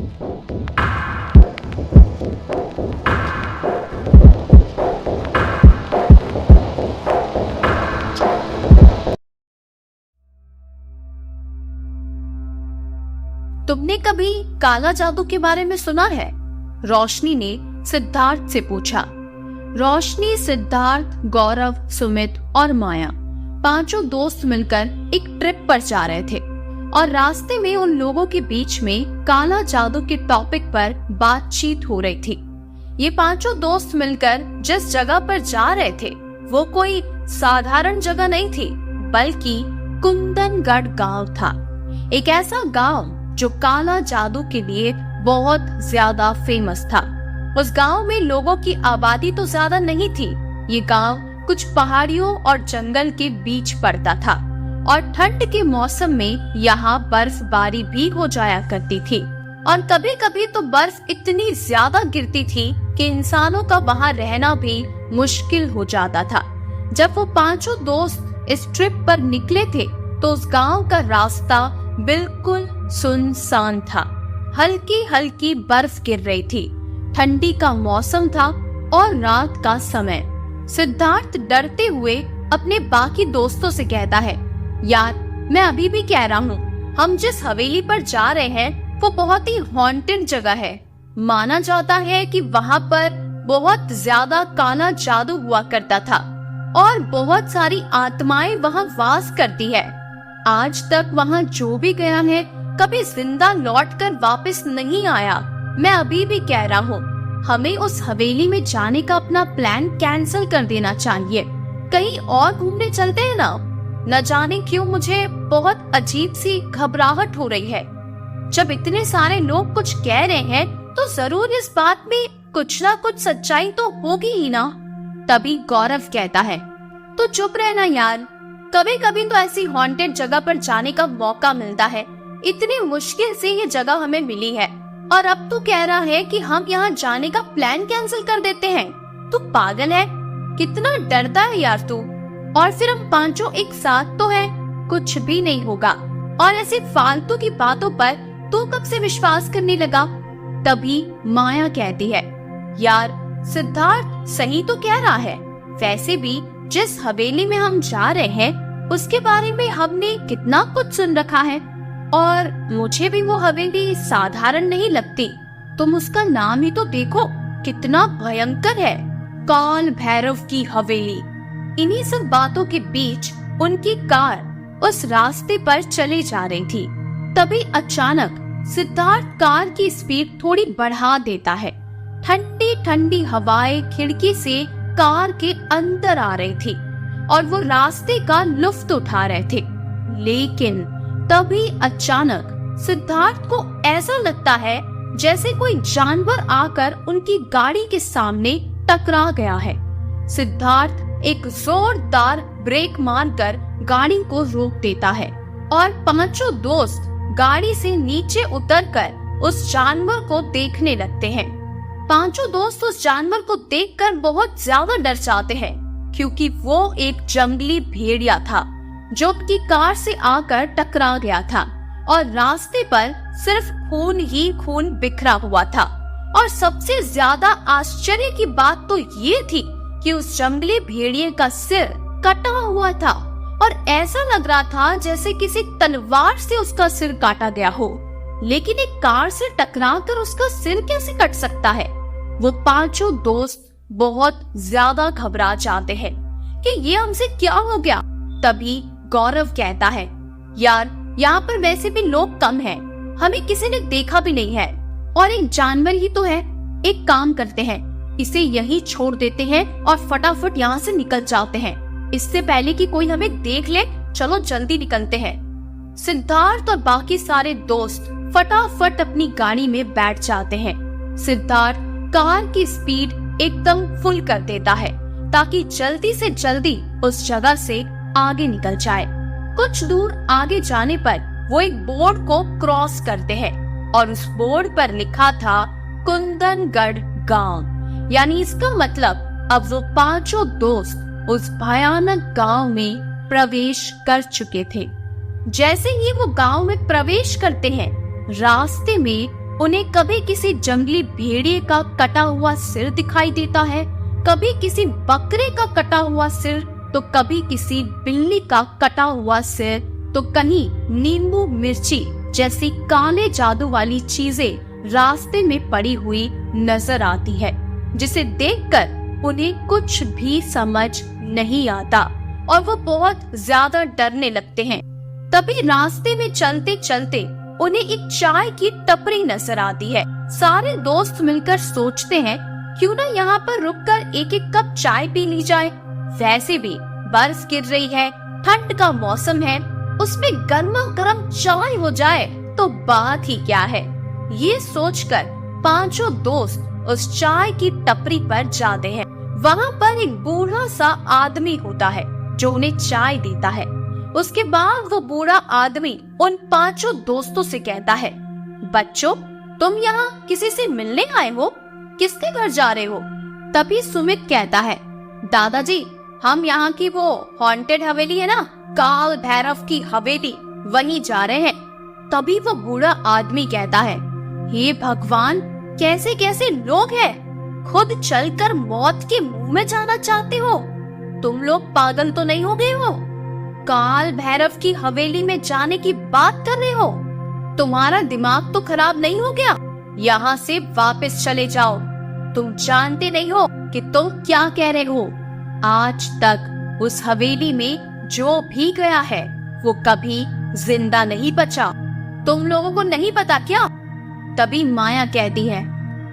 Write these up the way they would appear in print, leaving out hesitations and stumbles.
तुमने कभी काला जादू के बारे में सुना है? रोशनी ने सिद्धार्थ से पूछा। रोशनी, सिद्धार्थ, गौरव, सुमित और माया पांचों दोस्त मिलकर एक ट्रिप पर जा रहे थे और रास्ते में उन लोगों के बीच में काला जादू के टॉपिक पर बातचीत हो रही थी। ये पांचों दोस्त मिलकर जिस जगह पर जा रहे थे वो कोई साधारण जगह नहीं थी, बल्कि कुंदनगढ़ गांव था। एक ऐसा गांव जो काला जादू के लिए बहुत ज्यादा फेमस था। उस गांव में लोगों की आबादी तो ज्यादा नहीं थी। ये गांव कुछ पहाड़ियों और जंगल के बीच पड़ता था और ठंड के मौसम में यहाँ बर्फबारी भी हो जाया करती थी और कभी कभी तो बर्फ इतनी ज्यादा गिरती थी कि इंसानों का वहाँ रहना भी मुश्किल हो जाता था। जब वो पांचों दोस्त इस ट्रिप पर निकले थे तो उस गांव का रास्ता बिल्कुल सुनसान था। हल्की हल्की बर्फ गिर रही थी, ठंडी का मौसम था और रात का समय। सिद्धार्थ डरते हुए अपने बाकी दोस्तों से कहता है, यार मैं अभी भी कह रहा हूँ, हम जिस हवेली पर जा रहे हैं वो बहुत ही हॉन्टेड जगह है। माना जाता है कि वहाँ पर बहुत ज्यादा काला जादू हुआ करता था और बहुत सारी आत्माएं वहाँ वास करती है। आज तक वहाँ जो भी गया है कभी जिंदा लौटकर वापस नहीं आया। मैं अभी भी कह रहा हूँ, हमें उस हवेली में जाने का अपना प्लान कैंसिल कर देना चाहिए। कहीं और घूमने चलते हैं ना। न जाने क्यों मुझे बहुत अजीब सी घबराहट हो रही है। जब इतने सारे लोग कुछ कह रहे हैं तो जरूर इस बात में कुछ ना कुछ सच्चाई तो होगी ही ना। तभी गौरव कहता है, तो चुप रहना यार, कभी कभी तो ऐसी हॉन्टेड जगह पर जाने का मौका मिलता है। इतनी मुश्किल से ये जगह हमें मिली है और अब तू कह रहा है कि हम यहाँ जाने का प्लान कैंसिल कर देते हैं। तू पागल है, कितना डरता है यार तू। और फिर हम पांचों एक साथ तो हैं, कुछ भी नहीं होगा। और ऐसे फालतू की बातों पर तू कब से विश्वास करने लगा? तभी माया कहती है, यार सिद्धार्थ सही तो कह रहा है। वैसे भी जिस हवेली में हम जा रहे हैं उसके बारे में हमने कितना कुछ सुन रखा है और मुझे भी वो हवेली साधारण नहीं लगती। तुम उसका नाम ही तो देखो, कितना भयंकर है, काल भैरव की हवेली। इन्हीं सब बातों के बीच उनकी कार उस रास्ते पर चली जा रही थी। तभी अचानक सिद्धार्थ कार की स्पीड थोड़ी बढ़ा देता है। ठंडी ठंडी हवाएं खिड़की से कार के अंदर आ रही थी और वो रास्ते का लुत्फ उठा रहे थे। लेकिन तभी अचानक सिद्धार्थ को ऐसा लगता है जैसे कोई जानवर आकर उनकी गाड़ी के सामने टकरा गया है। सिद्धार्थ एक जोरदार ब्रेक मारकर गाड़ी को रोक देता है और पांचों दोस्त गाड़ी से नीचे उतरकर उस जानवर को देखने लगते हैं। पांचों दोस्त उस जानवर को देखकर बहुत ज्यादा डर जाते हैं क्योंकि वो एक जंगली भेड़िया था जो उनकी कार से आकर टकरा गया था और रास्ते पर सिर्फ खून ही खून बिखरा हुआ था। और सबसे ज्यादा आश्चर्य की बात तो ये थी कि उस जंगली भेड़िए का सिर कटा हुआ था और ऐसा लग रहा था जैसे किसी तलवार से उसका सिर काटा गया हो। लेकिन एक कार से टकराकर उसका सिर कैसे कट सकता है? वो पांचों दोस्त बहुत ज्यादा घबरा जाते हैं कि ये हमसे क्या हो गया। तभी गौरव कहता है, यार यहाँ पर वैसे भी लोग कम हैं, हमें किसी ने देखा भी नहीं है और एक जानवर ही तो है। एक काम करते हैं, इसे यहीं छोड़ देते हैं और फटाफट यहाँ से निकल जाते हैं, इससे पहले कि कोई हमें देख ले। चलो जल्दी निकलते हैं। सिद्धार्थ और बाकी सारे दोस्त फटाफट अपनी गाड़ी में बैठ जाते हैं। सिद्धार्थ कार की स्पीड एकदम फुल कर देता है ताकि जल्दी से जल्दी उस जगह से आगे निकल जाए। कुछ दूर आगे जाने पर वो एक बोर्ड को क्रॉस करते हैं और उस बोर्ड पर लिखा था कुंदनगढ़ गांव। यानी इसका मतलब अब वो पांचों दोस्त उस भयानक गांव में प्रवेश कर चुके थे। जैसे ही वो गांव में प्रवेश करते हैं, रास्ते में उन्हें कभी किसी जंगली भेड़िए का कटा हुआ सिर दिखाई देता है, कभी किसी बकरे का कटा हुआ सिर, तो कभी किसी बिल्ली का कटा हुआ सिर, तो कहीं नींबू मिर्ची जैसी काले जादू वाली चीजें रास्ते में पड़ी हुई नजर आती है, जिसे देखकर उन्हें कुछ भी समझ नहीं आता और वो बहुत ज्यादा डरने लगते हैं। तभी रास्ते में चलते चलते उन्हें एक चाय की टपरी नजर आती है। सारे दोस्त मिलकर सोचते हैं क्यों ना यहाँ पर रुककर एक एक कप चाय पी ली जाए। वैसे भी बरस गिर रही है, ठंड का मौसम है, उसमें गर्मा गर्म चाय हो जाए तो बात ही क्या है। ये सोचकर पांचों दोस्त उस चाय की टपरी पर जाते हैं। वहाँ पर एक बूढ़ा सा आदमी होता है जो उन्हें चाय देता है। उसके बाद वो बूढ़ा आदमी उन पांचों दोस्तों से कहता है, बच्चों तुम यहाँ किसी से मिलने आए हो, किसके घर जा रहे हो? तभी सुमित कहता है, दादाजी हम यहाँ की वो हॉन्टेड हवेली है ना, काल भैरव की हवेली, वहीं जा रहे हैं। तभी वो बूढ़ा आदमी कहता है, हे भगवान कैसे कैसे लोग हैं, खुद चलकर मौत के मुंह में जाना चाहते हो? तुम लोग पागल तो नहीं हो गए हो? काल भैरव की हवेली में जाने की बात कर रहे हो? तुम्हारा दिमाग तो खराब नहीं हो गया? यहाँ से वापस चले जाओ, तुम जानते नहीं हो कि तुम क्या कह रहे हो। आज तक उस हवेली में जो भी गया है वो कभी जिंदा नहीं बचा, तुम लोगों को नहीं पता क्या? तभी माया कहती है,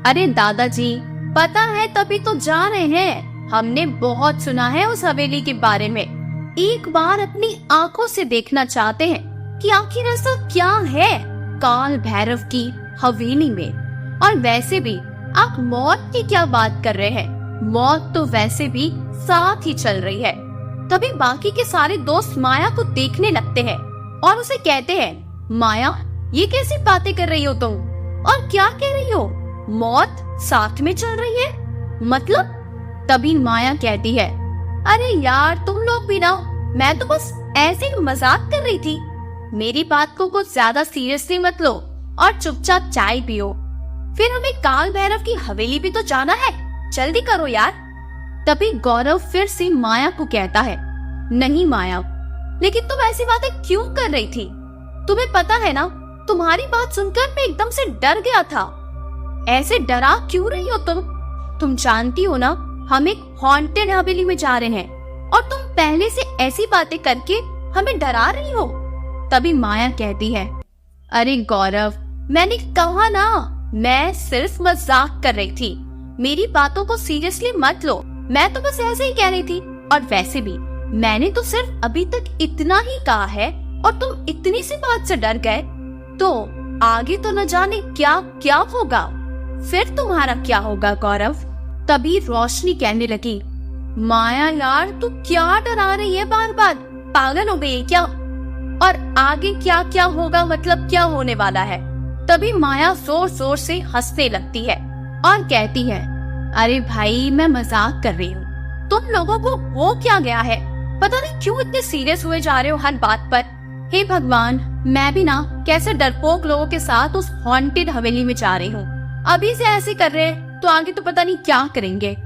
अरे दादाजी पता है तभी तो जा रहे हैं, हमने बहुत सुना है उस हवेली के बारे में, एक बार अपनी आंखों से देखना चाहते हैं कि आखिर ऐसा क्या है काल भैरव की हवेली में। और वैसे भी आप मौत की क्या बात कर रहे हैं, मौत तो वैसे भी साथ ही चल रही है। तभी बाकी के सारे दोस्त माया को देखने लगते हैं और उसे कहते हैं, माया ये कैसी बातें कर रही हो तुम, और क्या कह रही हो, मौत साथ में चल रही है मतलब? तभी माया कहती है, अरे यार तुम लोग भी ना, मैं तो बस ऐसे ही मजाक कर रही थी, मेरी बात को कुछ ज्यादा सीरियसली मत लो और चुपचाप चाय पियो, फिर हमें काल भैरव की हवेली भी तो जाना है, जल्दी करो यार। तभी गौरव फिर से माया को कहता है, नहीं माया, लेकिन तुम ऐसी बातें क्यों कर रही थी? तुम्हें पता है ना, तुम्हारी बात सुनकर मैं एकदम से डर गया था। ऐसे डरा क्यों रही हो तुम? तुम जानती हो ना हम एक हॉन्टेड हवेली में जा रहे हैं और तुम पहले से ऐसी बातें करके हमें डरा रही हो। तभी माया कहती है, अरे गौरव मैंने कहा ना, मैं सिर्फ मजाक कर रही थी, मेरी बातों को सीरियसली मत लो, मैं तो बस ऐसे ही कह रही थी। और वैसे भी मैंने तो सिर्फ अभी तक इतना ही कहा है और तुम इतनी सी बात से डर गए, तो आगे तो न जाने क्या क्या होगा, फिर तुम्हारा क्या होगा गौरव। तभी रोशनी कहने लगी, माया यार तू क्या डरा रही है बार बार, पागल हो गई क्या? और आगे क्या क्या होगा मतलब क्या होने वाला है? तभी माया जोर जोर से हंसने लगती है और कहती है, अरे भाई मैं मजाक कर रही हूँ, तुम लोगों को हो क्या गया है, पता नहीं क्यों इतने सीरियस हुए जा रहे हो हर बात पर। हे भगवान मैं भी ना कैसे डरपोक लोगों के साथ उस हॉन्टेड हवेली में जा रही हूँ, अभी से ऐसे कर रहे हैं तो आगे तो पता नहीं क्या करेंगे।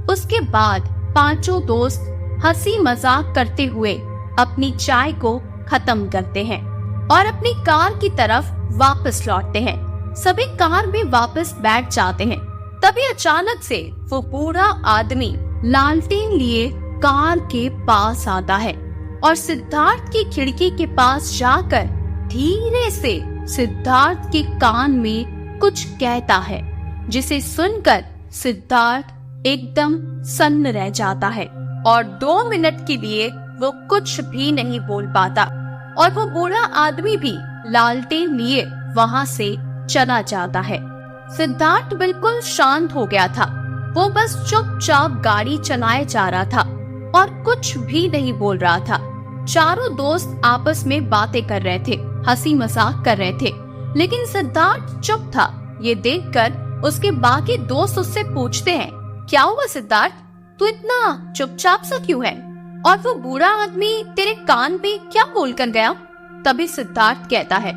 उसके बाद पांचों दोस्त हंसी मजाक करते हुए अपनी चाय को खत्म करते हैं और अपनी कार की तरफ वापस लौटते हैं। सभी कार में वापस बैठ जाते हैं। तभी अचानक से वो बूढ़ा आदमी लालटेन लिए कार के पास आता है और सिद्धार्थ की खिड़की के पास जाकर धीरे से सिद्धार्थ के कान में कुछ कहता है, जिसे सुनकर सिद्धार्थ एकदम सन्न रह जाता है और 2 मिनट के लिए वो कुछ भी नहीं बोल पाता और वो बूढ़ा आदमी भी लालटेन लिए वहाँ से चला जाता है। सिद्धार्थ बिल्कुल शांत हो गया था, वो बस चुपचाप गाड़ी चलाए जा रहा था और कुछ भी नहीं बोल रहा था। चारों दोस्त आपस में बातें कर रहे थे, हंसी मजाक कर रहे थे, लेकिन सिद्धार्थ चुप था। ये देखकर उसके बाकी दोस्त उससे पूछते हैं, क्या हुआ सिद्धार्थ, तू इतना चुपचाप सा क्यों है? और वो बूढ़ा आदमी तेरे कान पे क्या बोल कर गया? तभी सिद्धार्थ कहता है,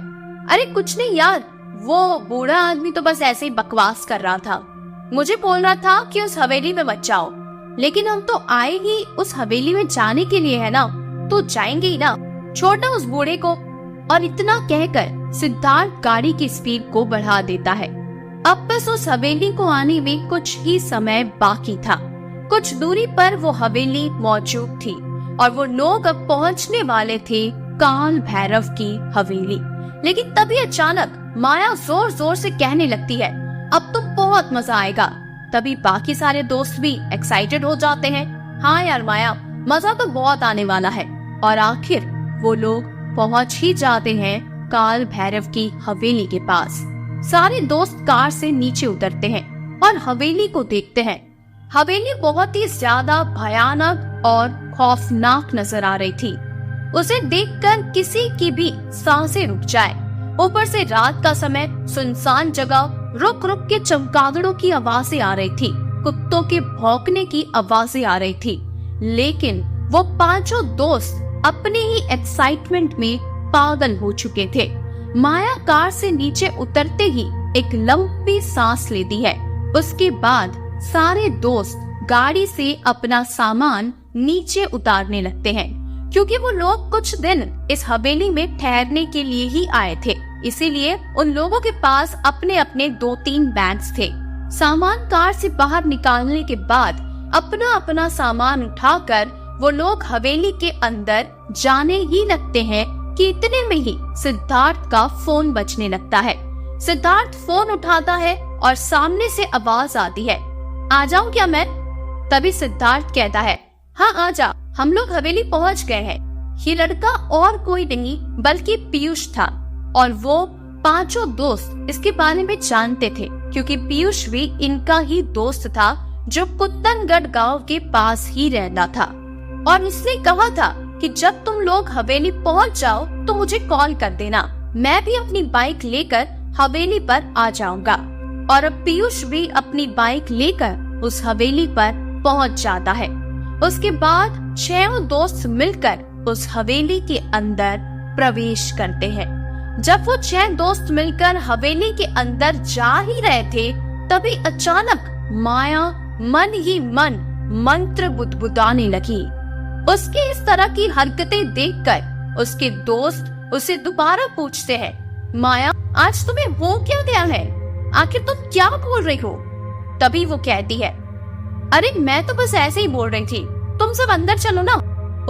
अरे कुछ नहीं यार, वो बूढ़ा आदमी तो बस ऐसे ही बकवास कर रहा था। मुझे बोल रहा था कि उस हवेली में मत जाओ, लेकिन हम तो आए ही उस हवेली में जाने के लिए है ना, तो जाएंगे ही ना, छोड़ना उस बूढ़े को। और इतना कहकर सिद्धार्थ गाड़ी की स्पीड को बढ़ा देता है। अब बस उस हवेली को आने में कुछ ही समय बाकी था। कुछ दूरी पर वो हवेली मौजूद थी और वो लोग अब पहुंचने वाले थे काल भैरव की हवेली। लेकिन तभी अचानक माया जोर जोर से कहने लगती है, अब तो बहुत मजा आएगा। तभी बाकी सारे दोस्त भी एक्साइटेड हो जाते हैं। हाँ यार माया, मजा तो बहुत आने वाला है। और आखिर वो लोग पहुंच ही जाते हैं काल भैरव की हवेली के पास। सारे दोस्त कार से नीचे उतरते हैं और हवेली को देखते हैं। हवेली बहुत ही ज्यादा भयानक और खौफनाक नजर आ रही थी। उसे देखकर किसी की भी सांसें रुक जाए। ऊपर से रात का समय, सुनसान जगह, रुक रुक के चमगादड़ों की आवाजें आ रही थी, कुत्तों के भौंकने की आवाजें आ रही थी। लेकिन वो पांचों दोस्त अपने ही एक्साइटमेंट में पागल हो चुके थे। माया कार से नीचे उतरते ही एक लंबी सांस लेती है। उसके बाद सारे दोस्त गाड़ी से अपना सामान नीचे उतारने लगते हैं, क्योंकि वो लोग कुछ दिन इस हवेली में ठहरने के लिए ही आए थे। इसीलिए उन लोगों के पास अपने अपने 2-3 बैग्स थे। सामान कार से बाहर निकालने के बाद अपना अपना सामान उठाकर वो लोग हवेली के अंदर जाने ही लगते हैं कि इतने में ही सिद्धार्थ का फोन बजने लगता है। सिद्धार्थ फोन उठाता है और सामने से आवाज आती है, आ जाऊं क्या मैं? तभी सिद्धार्थ कहता है, हाँ आ जा, हम लोग हवेली पहुंच गए हैं। ये लड़का और कोई नहीं बल्कि पीयूष था और वो पांचों दोस्त इसके बारे में जानते थे, क्योंकि पीयूष भी इनका ही दोस्त था जो कुत्तनगढ़ गांव के पास ही रहता था। और इसने कहा था कि जब तुम लोग हवेली पहुंच जाओ तो मुझे कॉल कर देना, मैं भी अपनी बाइक लेकर हवेली पर आ जाऊंगा। और अब पीयूष भी अपनी बाइक लेकर उस हवेली पर पहुंच जाता है। उसके बाद 6 दोस्त मिलकर उस हवेली के अंदर प्रवेश करते हैं। जब वो 6 दोस्त मिलकर हवेली के अंदर जा ही रहे थे, तभी अचानक माया मन ही मन मंत्र बुदबुदाने लगी। उसकी इस तरह की हरकतें देखकर उसके दोस्त उसे दोबारा पूछते हैं, माया आज तुम्हें हो क्या गया है? आखिर तुम क्या बोल रही हो? तभी वो कहती है, अरे मैं तो बस ऐसे ही बोल रही थी, तुम सब अंदर चलो ना।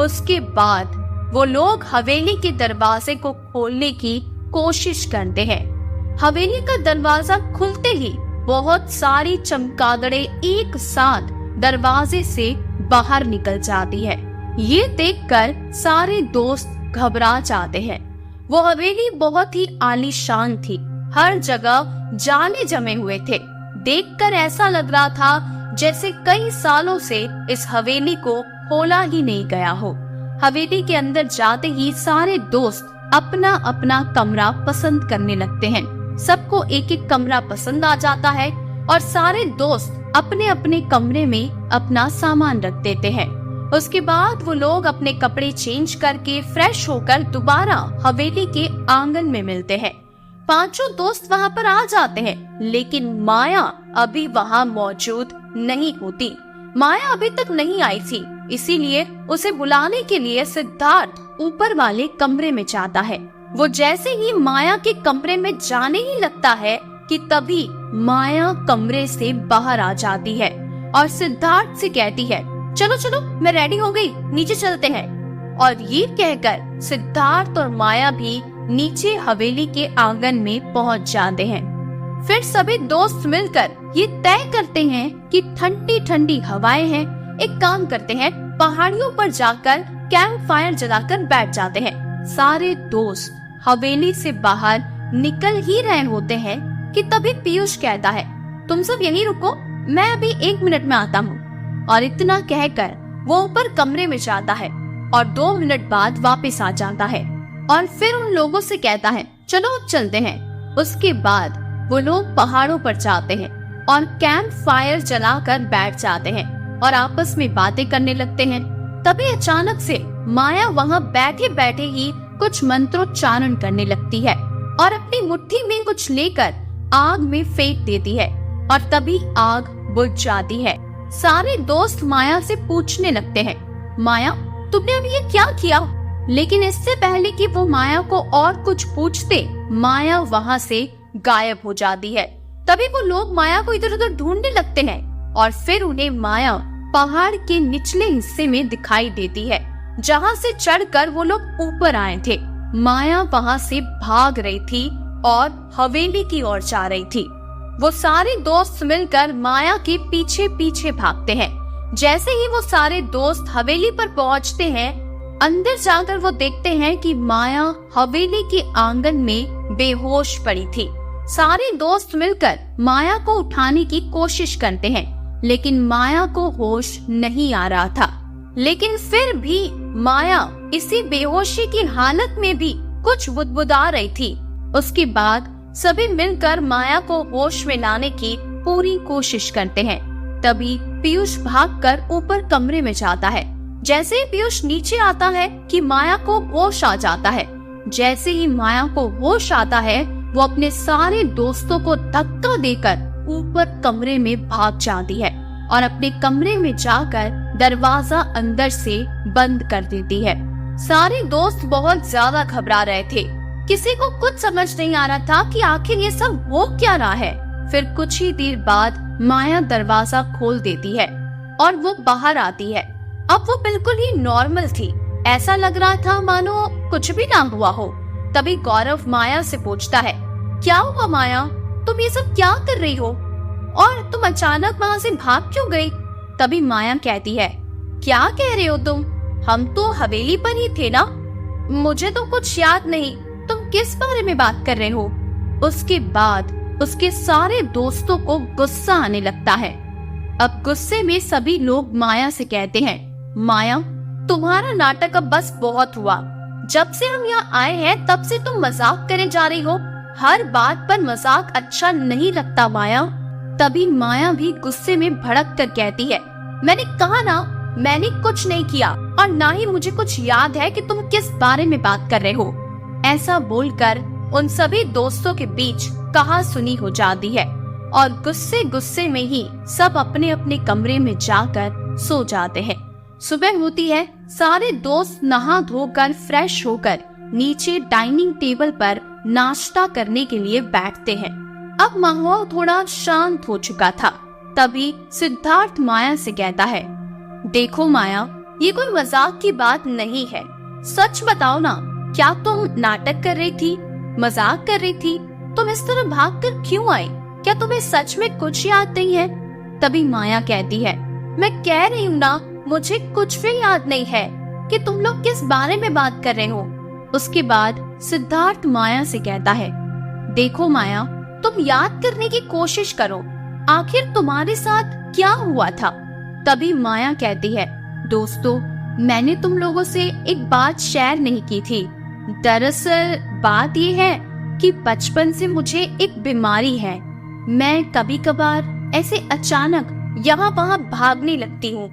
उसके बाद वो लोग हवेली के दरवाजे को खोलने की कोशिश करते हैं। हवेली का दरवाजा खुलते ही बहुत सारी चमगादड़ें एक साथ दरवाजे से बाहर निकल जाती है। ये देखकर सारे दोस्त घबरा जाते हैं। वो हवेली बहुत ही आलीशान थी, हर जगह जाले जमे हुए थे। देखकर ऐसा लग रहा था जैसे कई सालों से इस हवेली को खोला ही नहीं गया हो। हवेली के अंदर जाते ही सारे दोस्त अपना अपना कमरा पसंद करने लगते हैं। सबको एक एक कमरा पसंद आ जाता है और सारे दोस्त अपने अपने कमरे में अपना सामान रख देते हैं। उसके बाद वो लोग अपने कपड़े चेंज करके फ्रेश होकर दोबारा हवेली के आंगन में मिलते हैं। पांचों दोस्त वहाँ पर आ जाते हैं, लेकिन माया अभी वहाँ मौजूद नहीं होती। माया अभी तक नहीं आई थी, इसीलिए उसे बुलाने के लिए सिद्धार्थ ऊपर वाले कमरे में जाता है। वो जैसे ही माया के कमरे में जाने ही लगता है कि तभी माया कमरे से बाहर आ जाती है और सिद्धार्थ से कहती है, चलो चलो मैं रेडी हो गई, नीचे चलते हैं। और ये कहकर सिद्धार्थ और माया भी नीचे हवेली के आंगन में पहुंच जाते हैं। फिर सभी दोस्त मिलकर ये तय करते हैं कि ठंडी ठंडी हवाएं हैं, एक काम करते हैं, पहाड़ियों पर जाकर कैंप फायर जलाकर बैठ जाते हैं। सारे दोस्त हवेली से बाहर निकल ही रहे होते हैं कि तभी पीयूष कहता है, तुम सब यहीं रुको, मैं अभी 1 मिनट में आता हूँ। और इतना कहकर वो ऊपर कमरे में जाता है और 2 मिनट बाद वापस आ जाता है और फिर उन लोगों से कहता है, चलो अब चलते हैं। उसके बाद वो लोग पहाड़ों पर जाते हैं और कैंप फायर जलाकर बैठ जाते हैं और आपस में बातें करने लगते हैं। तभी अचानक से माया वहाँ बैठे बैठे ही कुछ मंत्रोच्चारण करने लगती है और अपनी मुट्ठी में कुछ लेकर आग में फेंक देती है और तभी आग बुझ जाती है। सारे दोस्त माया से पूछने लगते हैं, माया तुमने अभी ये क्या किया? लेकिन इससे पहले कि वो माया को और कुछ पूछते, माया वहाँ से गायब हो जाती है। तभी वो लोग माया को इधर उधर ढूंढने लगते हैं और फिर उन्हें माया पहाड़ के निचले हिस्से में दिखाई देती है, जहाँ से चढ़कर वो लोग ऊपर आए थे। माया वहाँ से भाग रही थी और हवेली की ओर जा रही थी। वो सारे दोस्त मिलकर माया के पीछे पीछे भागते हैं। जैसे ही वो सारे दोस्त हवेली पर पहुँचते हैं, अंदर जाकर वो देखते हैं कि माया हवेली के आंगन में बेहोश पड़ी थी। सारे दोस्त मिलकर माया को उठाने की कोशिश करते हैं, लेकिन माया को होश नहीं आ रहा था। लेकिन फिर भी माया इसी बेहोशी की हालत में भी कुछ बुदबुदा रही थी। उसके बाद सभी मिलकर माया को होश में लाने की पूरी कोशिश करते हैं। तभी पीयूष भागकर ऊपर कमरे में जाता है। जैसे ही पीयूष नीचे आता है कि माया को होश आ जाता है। जैसे ही माया को होश आता है, वो अपने सारे दोस्तों को धक्का देकर ऊपर कमरे में भाग जाती है और अपने कमरे में जाकर दरवाजा अंदर से बंद कर देती है। सारे दोस्त बहुत ज्यादा घबरा रहे थे। किसी को कुछ समझ नहीं आ रहा था कि आखिर ये सब हो क्या रहा है। फिर कुछ ही देर बाद माया दरवाजा खोल देती है और वो बाहर आती है। अब वो बिल्कुल ही नॉर्मल थी। ऐसा लग रहा था मानो कुछ भी ना हुआ हो। तभी गौरव माया से पूछता है, क्या हुआ माया, तुम ये सब क्या कर रही हो और तुम अचानक वहाँ से भाग क्यों गई? तभी माया कहती है, क्या कह रहे हो तुम, हम तो हवेली पर ही थे ना, मुझे तो कुछ याद नहीं, तुम किस बारे में बात कर रहे हो? उसके बाद उसके सारे दोस्तों को गुस्सा आने लगता है। अब गुस्से में सभी लोग माया से कहते हैं, माया तुम्हारा नाटक अब बस बहुत हुआ। जब से हम यहाँ आए हैं तब से तुम मजाक करे जा रही हो। हर बात पर मजाक अच्छा नहीं लगता माया। तभी माया भी गुस्से में भड़क कर कहती है, मैंने कहा ना, मैंने कुछ नहीं किया और ना ही मुझे कुछ याद है कि तुम किस बारे में बात कर रहे हो। ऐसा बोलकर उन सभी दोस्तों के बीच कहासुनी हो जाती है और गुस्से गुस्से में ही सब अपने अपने कमरे में जाकर सो जाते हैं। सुबह होती है। सारे दोस्त नहा धोकर फ्रेश होकर नीचे डाइनिंग टेबल पर नाश्ता करने के लिए बैठते हैं। अब माहौल थोड़ा शांत हो चुका था। तभी सिद्धार्थ माया से कहता है, देखो माया, ये कोई मजाक की बात नहीं है। सच बताओ ना, क्या तुम नाटक कर रही थी, मजाक कर रही थी? तुम इस तरह भागकर क्यों आई? क्या तुम्हें सच में कुछ याद नहीं है? तभी माया कहती है, मैं कह रही हूँ ना, मुझे कुछ भी याद नहीं है कि तुम लोग किस बारे में बात कर रहे हो। उसके बाद सिद्धार्थ माया से कहता है, देखो माया, तुम याद करने की कोशिश करो, आखिर तुम्हारे साथ क्या हुआ था? तभी माया कहती है, दोस्तों, मैंने तुम लोगों से एक बात शेयर नहीं की थी। दरअसल बात ये है कि बचपन से मुझे एक बीमारी है। मैं कभी कभार ऐसे अचानक यहाँ वहाँ भागने लगती हूँ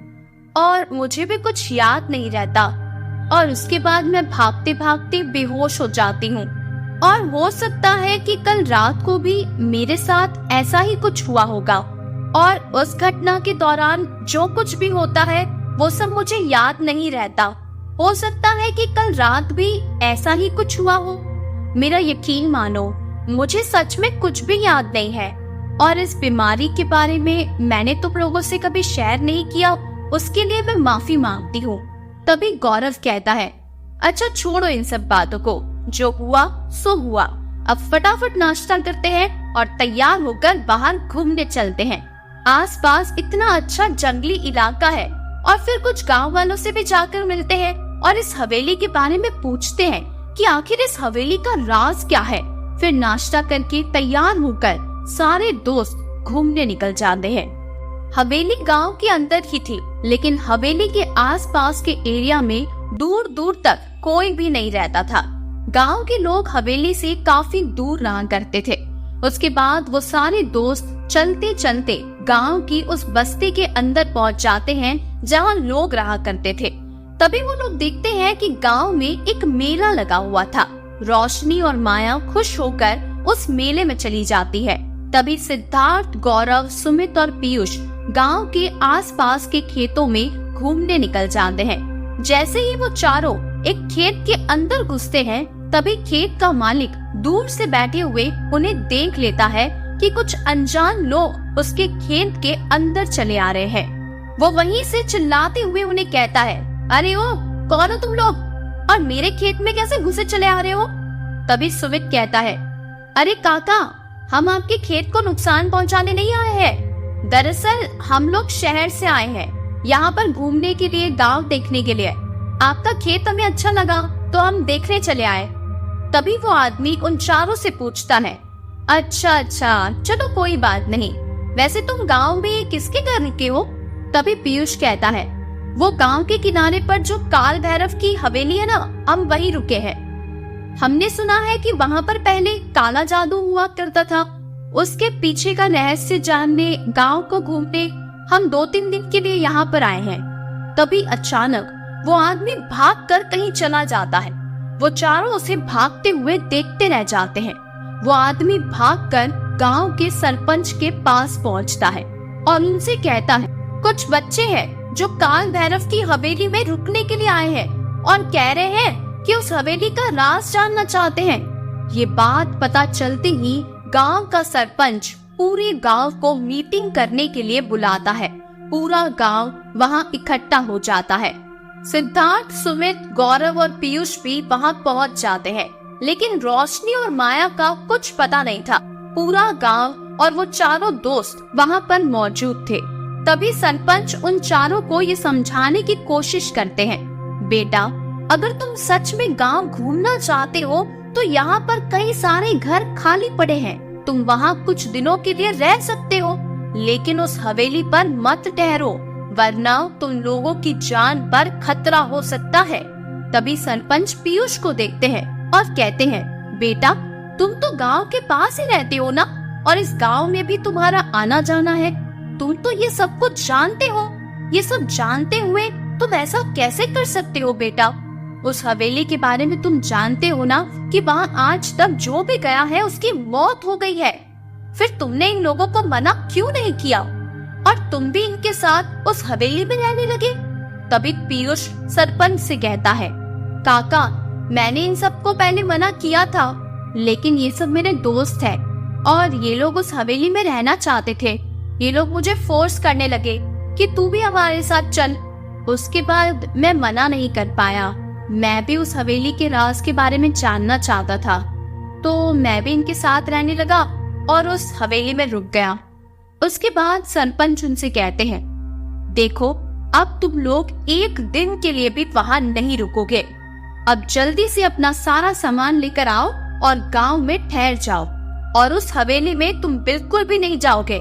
और मुझे भी कुछ याद नहीं रहता और उसके बाद मैं भागते भागते बेहोश हो जाती हूँ। और हो सकता है कि कल रात को भी मेरे साथ ऐसा ही कुछ हुआ होगा और उस घटना के दौरान जो कुछ भी होता है वो सब मुझे याद नहीं रहता। हो सकता है कि कल रात भी ऐसा ही कुछ हुआ हो। मेरा यकीन मानो, मुझे सच में कुछ भी याद नहीं है और इस बीमारी के बारे में मैंने तुम लोगों से कभी शेयर नहीं किया, उसके लिए मैं माफी मांगती हूँ। तभी गौरव कहता है, अच्छा छोड़ो इन सब बातों को, जो हुआ सो हुआ। अब फटाफट नाश्ता करते हैं और तैयार होकर बाहर घूमने चलते हैं। आसपास इतना अच्छा जंगली इलाका है और फिर कुछ गांव वालों से भी जाकर मिलते हैं और इस हवेली के बारे में पूछते हैं कि आखिर इस हवेली का राज क्या है। फिर नाश्ता करके तैयार होकर सारे दोस्त घूमने निकल जाते हैं। हवेली गांव के अंदर ही थी, लेकिन हवेली के आसपास के एरिया में दूर दूर तक कोई भी नहीं रहता था। गांव के लोग हवेली से काफी दूर रहा करते थे। उसके बाद वो सारे दोस्त चलते चलते गांव की उस बस्ती के अंदर पहुंच जाते हैं जहां लोग रहा करते थे। तभी वो लोग देखते हैं कि गांव में एक मेला लगा हुआ था। रोशनी और माया खुश होकर उस मेले में चली जाती है। तभी सिद्धार्थ, गौरव, सुमित और पीयूष गांव के आसपास के खेतों में घूमने निकल जाते हैं। जैसे ही वो चारों एक खेत के अंदर घुसते हैं, तभी खेत का मालिक दूर से बैठे हुए उन्हें देख लेता है कि कुछ अनजान लोग उसके खेत के अंदर चले आ रहे हैं। वो वहीं से चिल्लाते हुए उन्हें कहता है, अरे ओ, कौन हो तुम लोग और मेरे खेत में कैसे घुसे चले आ रहे हो? तभी सुमित कहता है, अरे काका, हम आपके खेत को नुकसान पहुंचाने नहीं आए हैं। दरअसल हम लोग शहर से आए हैं, यहाँ पर घूमने के लिए, गांव देखने के लिए। आपका खेत हमें अच्छा लगा तो हम देखने चले आए। तभी वो आदमी उन चारों से पूछता है, अच्छा, चलो कोई बात नहीं। वैसे तुम गांव में किसके घर रुके हो? तभी पीयूष कहता है, वो गांव के किनारे पर जो काल भैरव की हवेली है ना, हम वहीं रुके हैं। हमने सुना है कि वहाँ पर पहले काला जादू हुआ करता था। उसके पीछे का रहस्य जानने, गांव को घूमने हम 2-3 दिन के लिए यहाँ पर आए हैं। तभी अचानक वो आदमी भागकर कहीं चला जाता है। वो चारों उसे भागते हुए देखते रह जाते हैं। वो आदमी भागकर गांव के सरपंच के पास पहुंचता है और उनसे कहता है, कुछ बच्चे हैं जो काल भैरव की हवेली में रुकने के लिए आए हैं और कह रहे हैं कि उस हवेली का राज जानना चाहते हैं। ये बात पता चलते ही गांव का सरपंच पूरे गांव को मीटिंग करने के लिए बुलाता है। पूरा गांव वहां इकट्ठा हो जाता है। सिद्धार्थ, सुमित, गौरव और पीयूष भी वहां पहुंच जाते हैं, लेकिन रोशनी और माया का कुछ पता नहीं था। पूरा गांव और वो चारों दोस्त वहां पर मौजूद थे। तभी सरपंच उन चारों को ये समझाने की कोशिश करते हैं, बेटा, अगर तुम सच में गांव घूमना चाहते हो तो यहाँ पर कई सारे घर खाली पड़े हैं। तुम वहाँ कुछ दिनों के लिए रह सकते हो, लेकिन उस हवेली पर मत ठहरो, वरना तुम लोगों की जान पर खतरा हो सकता है। तभी सरपंच पीयूष को देखते हैं और कहते हैं, बेटा, तुम तो गांव के पास ही रहते हो ना, और इस गांव में भी तुम्हारा आना जाना है। तुम तो ये सब कुछ जानते हो। ये सब जानते हुए तुम ऐसा कैसे कर सकते हो बेटा? उस हवेली के बारे में तुम जानते हो ना कि वहाँ आज तक जो भी गया है उसकी मौत हो गई है। फिर तुमने इन लोगों को मना क्यों नहीं किया और तुम भी इनके साथ उस हवेली में रहने लगे? तभी पीयूष सरपंच से कहता है, काका, मैंने इन सबको पहले मना किया था, लेकिन ये सब मेरे दोस्त हैं और ये लोग उस हवेली में रहना चाहते थे। ये लोग मुझे फोर्स करने लगे कि तू भी हमारे साथ चल। उसके बाद मैं मना नहीं कर पाया। मैं भी उस हवेली के राज के बारे में जानना चाहता था, तो मैं भी इनके साथ रहने लगा और उस हवेली में रुक गया। उसके बाद सरपंच उनसे कहते हैं, देखो, अब तुम लोग एक दिन के लिए भी वहां नहीं रुकोगे। अब जल्दी से अपना सारा सामान लेकर आओ और गांव में ठहर जाओ, और उस हवेली में तुम बिल्कुल भी नहीं जाओगे।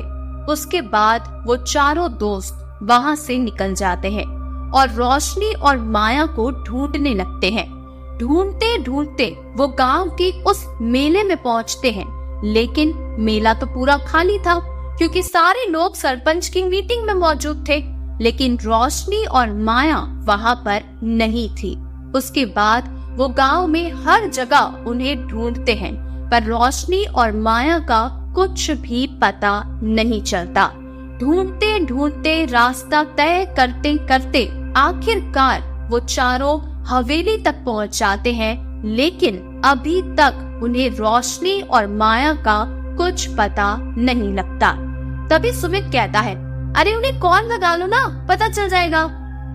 उसके बाद वो चारों दोस्त वहां से निकल जाते हैं और रोशनी और माया को ढूंढने लगते हैं। ढूंढते ढूंढते वो गांव के उस मेले में पहुंचते हैं, लेकिन मेला तो पूरा खाली था क्योंकि सारे लोग सरपंच की मीटिंग में मौजूद थे, लेकिन रोशनी और माया वहां पर नहीं थी। उसके बाद वो गांव में हर जगह उन्हें ढूंढते हैं, पर रोशनी और माया का कुछ भी पता नहीं चलता। ढूंढते ढूंढते रास्ता तय करते करते आखिरकार वो चारों हवेली तक पहुंच जाते हैं, लेकिन अभी तक उन्हें रोशनी और माया का कुछ पता नहीं लगता। तभी सुमित कहता है, अरे उन्हें कॉल लगा लो ना, पता चल जाएगा।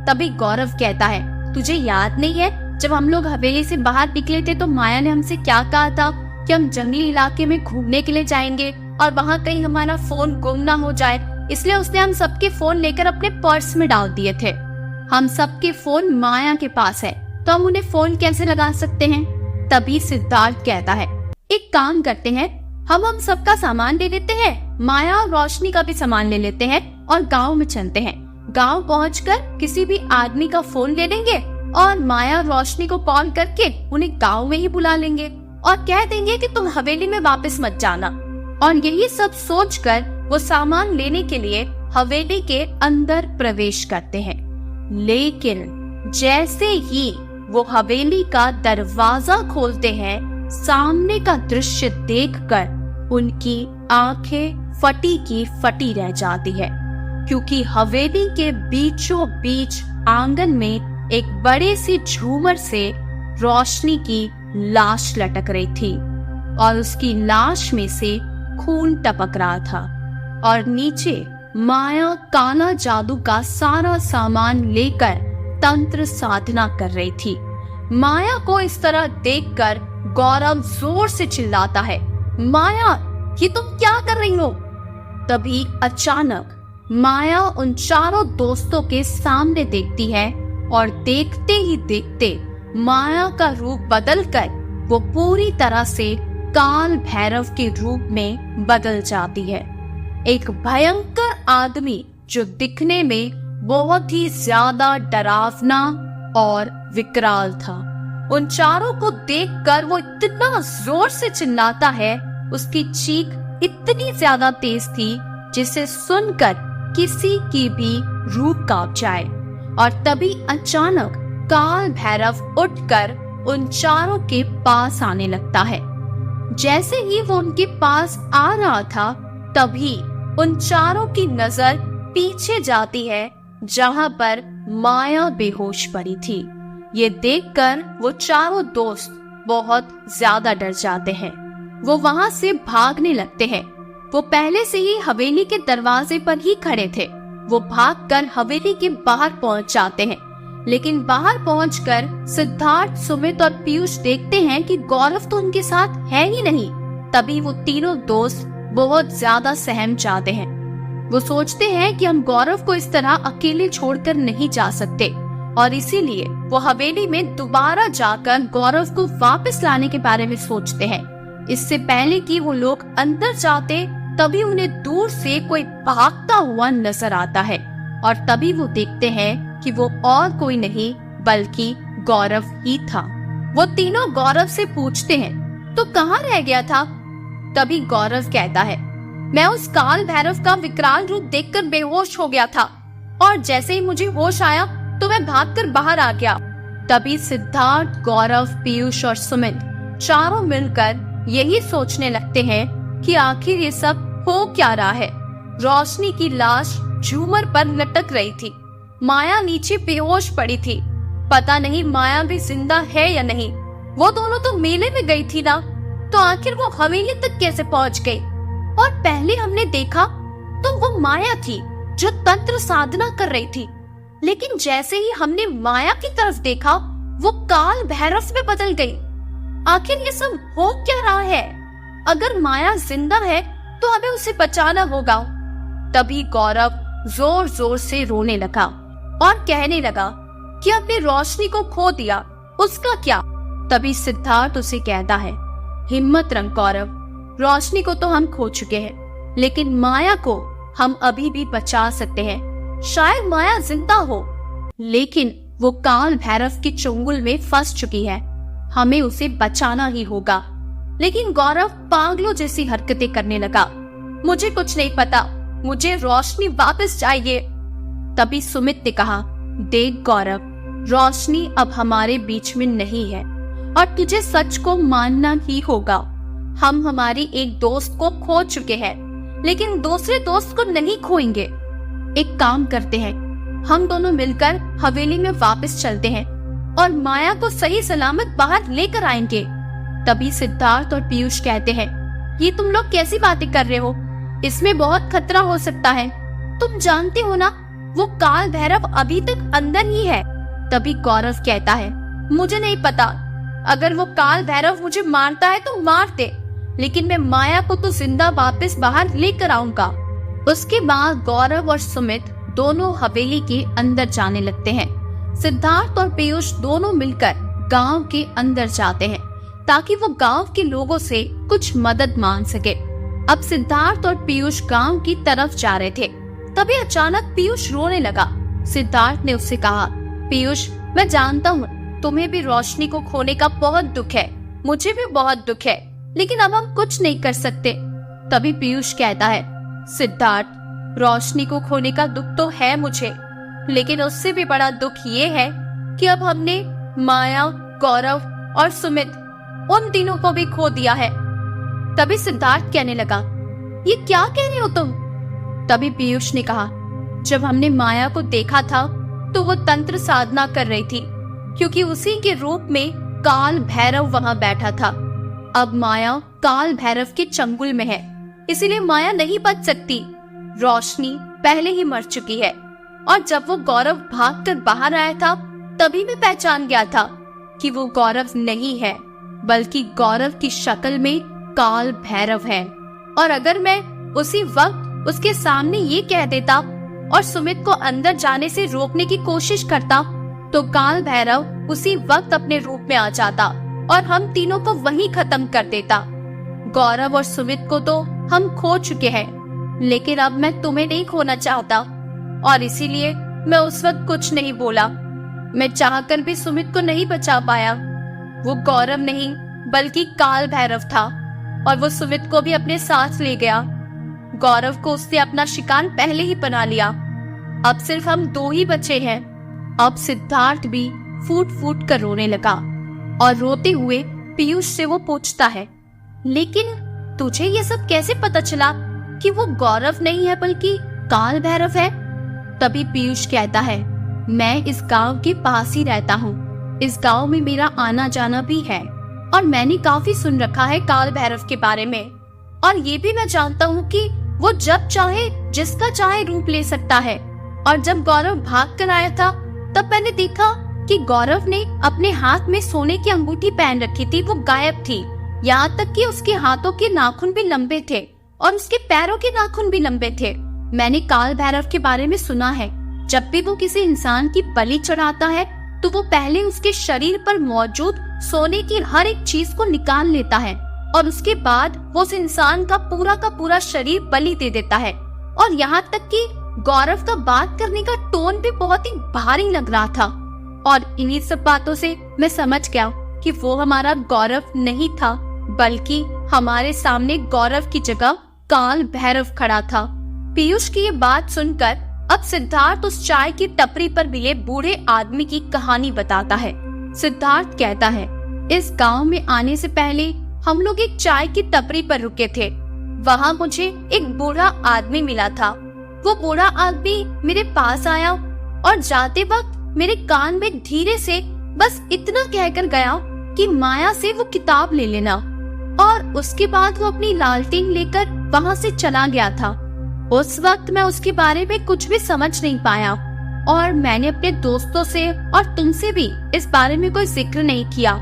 तभी गौरव कहता है, तुझे याद नहीं है जब हम लोग हवेली से बाहर निकले थे तो माया ने हमसे क्या कहा था कि हम जंगली इलाके में घूमने के लिए जाएंगे और वहाँ कहीं हमारा फोन गुम ना हो जाए, इसलिए उसने हम सबके फोन लेकर अपने पर्स में डाल दिए थे। हम सबके फोन माया के पास है, तो हम उन्हें फोन कैसे लगा सकते हैं? तभी सिद्धार्थ कहता है, एक काम करते हैं, हम सबका सामान ले लेते हैं, माया और रोशनी का भी सामान ले लेते हैं और गांव में चलते हैं। गांव पहुंचकर किसी भी आदमी का फोन ले लेंगे और माया और रोशनी को कॉल करके उन्हें गांव में ही बुला लेंगे और कह देंगे कि तुम हवेली में वापस मत जाना। और यही सब सोचकर वो सामान लेने के लिए हवेली के अंदर प्रवेश करते हैं, लेकिन जैसे ही वो हवेली का दरवाजा खोलते हैं, सामने का दृश्य देखकर उनकी आंखें फटी की फटी रह जाती है, क्योंकि हवेली के बीचों बीच आंगन में एक बड़े से झूमर से रोशनी की लाश लटक रही थी और उसकी लाश में से खून टपक रहा था और नीचे माया काला जादू का सारा सामान लेकर तंत्र साधना कर रही थी। माया को इस तरह देखकर गौरव जोर से चिल्लाता है, माया ये तुम क्या कर रही हो? तभी अचानक माया उन चारों दोस्तों के सामने देखती है और देखते ही देखते माया का रूप बदलकर वो पूरी तरह से काल भैरव के रूप में बदल जाती है। एक भयंकर आदमी जो दिखने में बहुत ही ज्यादा डरावना और विकराल था। उन चारों को देखकर वो इतना जोर से चिल्लाता है, उसकी चीख इतनी ज्यादा तेज थी जिसे सुनकर किसी की भी रूह कांप जाए। और तभी अचानक काल भैरव उठकर उन चारों के पास आने लगता है। जैसे ही वो उनके पास आ रहा था तभी उन चारों की नजर पीछे जाती है जहां पर माया बेहोश पड़ी थी। ये देखकर वो चारों दोस्त बहुत ज्यादा डर जाते हैं। वो वहां से भागने लगते हैं। वो पहले से ही हवेली के दरवाजे पर ही खड़े थे। वो भागकर हवेली के बाहर पहुंच जाते हैं, लेकिन बाहर पहुंचकर सिद्धार्थ, सुमित और पीयूष देखते हैं कि गौरव तो उनके साथ है ही नहीं। तभी वो तीनों दोस्त बहुत ज्यादा सहम जाते हैं। वो सोचते हैं कि हम गौरव को इस तरह अकेले छोड़कर नहीं जा सकते और इसीलिए वो हवेली में दोबारा जाकर गौरव को वापस लाने के बारे में सोचते हैं। इससे पहले कि वो लोग अंदर जाते तभी उन्हें दूर से कोई भागता हुआ नजर आता है और तभी वो देखते हैं कि वो और कोई नहीं बल्कि गौरव ही था। वो तीनों गौरव से पूछते हैं, तो कहाँ रह गया था? तभी गौरव कहता है, मैं उस काल भैरव का विकराल रूप देखकर बेहोश हो गया था और जैसे ही मुझे होश आया तो मैं भागकर बाहर आ गया। तभी सिद्धार्थ, गौरव, पीयूष और सुमित चारों मिलकर यही सोचने लगते हैं कि आखिर ये सब हो क्या रहा है। रोशनी की लाश झूमर पर लटक रही थी। माया नीचे बेहोश पड़ी थी। पता नहीं माया भी जिंदा है या नहीं। वो दोनों तो मेले में गई थी ना, तो आखिर वो हवेली तक कैसे पहुंच गई? और पहले हमने देखा तो वो माया थी जो तंत्र साधना कर रही थी, लेकिन जैसे ही हमने माया की तरफ देखा वो काल भैरव में बदल गई। आखिर ये सब हो क्या रहा है? अगर माया जिंदा है तो हमें उसे बचाना होगा। तभी गौरव जोर जोर से रोने लगा और कहने लगा कि अपनी रोशनी को खो दिया, उसका क्या? तभी सिद्धार्थ उसे कहता है, हिम्मत रख गौरव, रोशनी को तो हम खो चुके हैं, लेकिन माया को हम अभी भी बचा सकते हैं। शायद माया जिंदा हो, लेकिन वो काल भैरव के चुंगल में फंस चुकी है। हमें उसे बचाना ही होगा। लेकिन गौरव पागलों जैसी हरकतें करने लगा। मुझे कुछ नहीं पता, मुझे रोशनी वापस चाहिए। तभी सुमित ने कहा, देख गौरव, रोशनी अब हमारे बीच में नहीं है और तुझे सच को मानना ही होगा। हम हमारी एक दोस्त को खो चुके हैं, लेकिन दूसरे दोस्त को नहीं खोएंगे। एक काम करते हैं, हम दोनों मिलकर हवेली में वापस चलते हैं और माया को सही सलामत बाहर लेकर आएंगे। तभी सिद्धार्थ और पीयूष कहते हैं, ये तुम लोग कैसी बातें कर रहे हो? इसमें बहुत खतरा हो सकता है। तुम जानते हो ना, वो काल भैरव अभी तक अंदर ही है। तभी गौरव कहता है, मुझे नहीं पता, अगर वो काल भैरव मुझे मारता है तो मार दे, लेकिन मैं माया को तो जिंदा वापस बाहर लेकर आऊंगा। उसके बाद गौरव और सुमित दोनों हवेली के अंदर जाने लगते हैं। सिद्धार्थ और पीयूष दोनों मिलकर गांव के अंदर जाते हैं ताकि वो गांव के लोगों से कुछ मदद मांग सके। अब सिद्धार्थ और पीयूष गांव की तरफ जा रहे थे, तभी अचानक पीयूष रोने लगा। सिद्धार्थ ने उससे कहा, पीयूष, मैं जानता हूँ तुम्हें भी रोशनी को खोने का बहुत दुख है, मुझे भी बहुत दुख है, लेकिन अब हम कुछ नहीं कर सकते। तभी पीयूष कहता है, सिद्धार्थ, रोशनी को खोने का दुख तो है मुझे, लेकिन उससे भी बड़ा दुख ये है कि अब हमने माया, गौरव और सुमित उन तीनों को भी खो दिया है। तभी सिद्धार्थ कहने लगा, ये क्या कह रहे हो तुम? तभी पीयूष ने कहा, जब हमने माया को देखा था तो वो तंत्र साधना कर रही थी, क्योंकि उसी के रूप में काल भैरव वहां बैठा था। अब माया काल भैरव के चंगुल में है, इसीलिए माया नहीं बच सकती। रोशनी पहले ही मर चुकी है, और जब वो गौरव भागकर बाहर आया था तभी मैं पहचान गया था कि वो गौरव नहीं है, बल्कि गौरव की शक्ल में काल भैरव है। और अगर मैं उसी वक्त उसके सामने ये कह देता और सुमित को अंदर जाने से रोकने की कोशिश करता, तो काल भैरव उसी वक्त अपने रूप में आ जाता और हम तीनों को वहीं खत्म कर देता। गौरव और सुमित को तो हम खो चुके हैं, लेकिन अब मैं तुम्हें नहीं खोना चाहता, और इसीलिए मैं उस वक्त कुछ नहीं बोला। मैं चाहकर भी सुमित को नहीं बचा पाया। वो गौरव नहीं बल्कि काल भैरव था, और वो सुमित को भी अपने साथ ले गया। गौरव को उसने अपना शिकार पहले ही बना लिया। अब सिर्फ हम दो ही बचे हैं। अब सिद्धार्थ भी फूट फूट कर रोने लगा, और रोते हुए पीयूष से वो पूछता है, लेकिन तुझे ये सब कैसे पता चला कि वो गौरव नहीं है बल्कि काल भैरव है? तभी पीयूष कहता है, मैं इस गांव के पास ही रहता हूँ। इस गांव में मेरा आना जाना भी है, और मैंने काफी सुन रखा है काल भैरव के बारे में। और ये भी मैं जानता हूँ कि वो जब चाहे जिसका चाहे रूप ले सकता है। और जब गौरव भाग कर आया था तब मैंने देखा कि गौरव ने अपने हाथ में सोने की अंगूठी पहन रखी थी, वो गायब थी। यहाँ तक कि उसके हाथों के नाखून भी लंबे थे और उसके पैरों के नाखून भी लंबे थे। मैंने काल भैरव के बारे में सुना है, जब भी वो किसी इंसान की बलि चढ़ाता है तो वो पहले उसके शरीर पर मौजूद सोने की हर एक चीज को निकाल लेता है, और उसके बाद वो उस इंसान का पूरा शरीर बलि दे देता है। और यहाँ तक कि गौरव का बात करने का टोन भी बहुत ही भारी लग रहा था। और इन्हीं सब बातों से मैं समझ गया कि वो हमारा गौरव नहीं था, बल्कि हमारे सामने गौरव की जगह काल भैरव खड़ा था। पीयूष की ये बात सुनकर अब सिद्धार्थ उस चाय की टपरी पर मिले बूढ़े आदमी की कहानी बताता है। सिद्धार्थ कहता है, इस गांव में आने से पहले हम लोग एक चाय की टपरी पर रुके थे। वहाँ मुझे एक बूढ़ा आदमी मिला था। वो बूढ़ा आदमी मेरे पास आया और जाते वक्त मेरे कान में धीरे से बस इतना कहकर गया कि माया से वो किताब ले लेना, और उसके बाद वो अपनी लालटेन लेकर वहाँ से चला गया था। उस वक्त मैं उसके बारे में कुछ भी समझ नहीं पाया, और मैंने अपने दोस्तों से और तुमसे भी इस बारे में कोई जिक्र नहीं किया।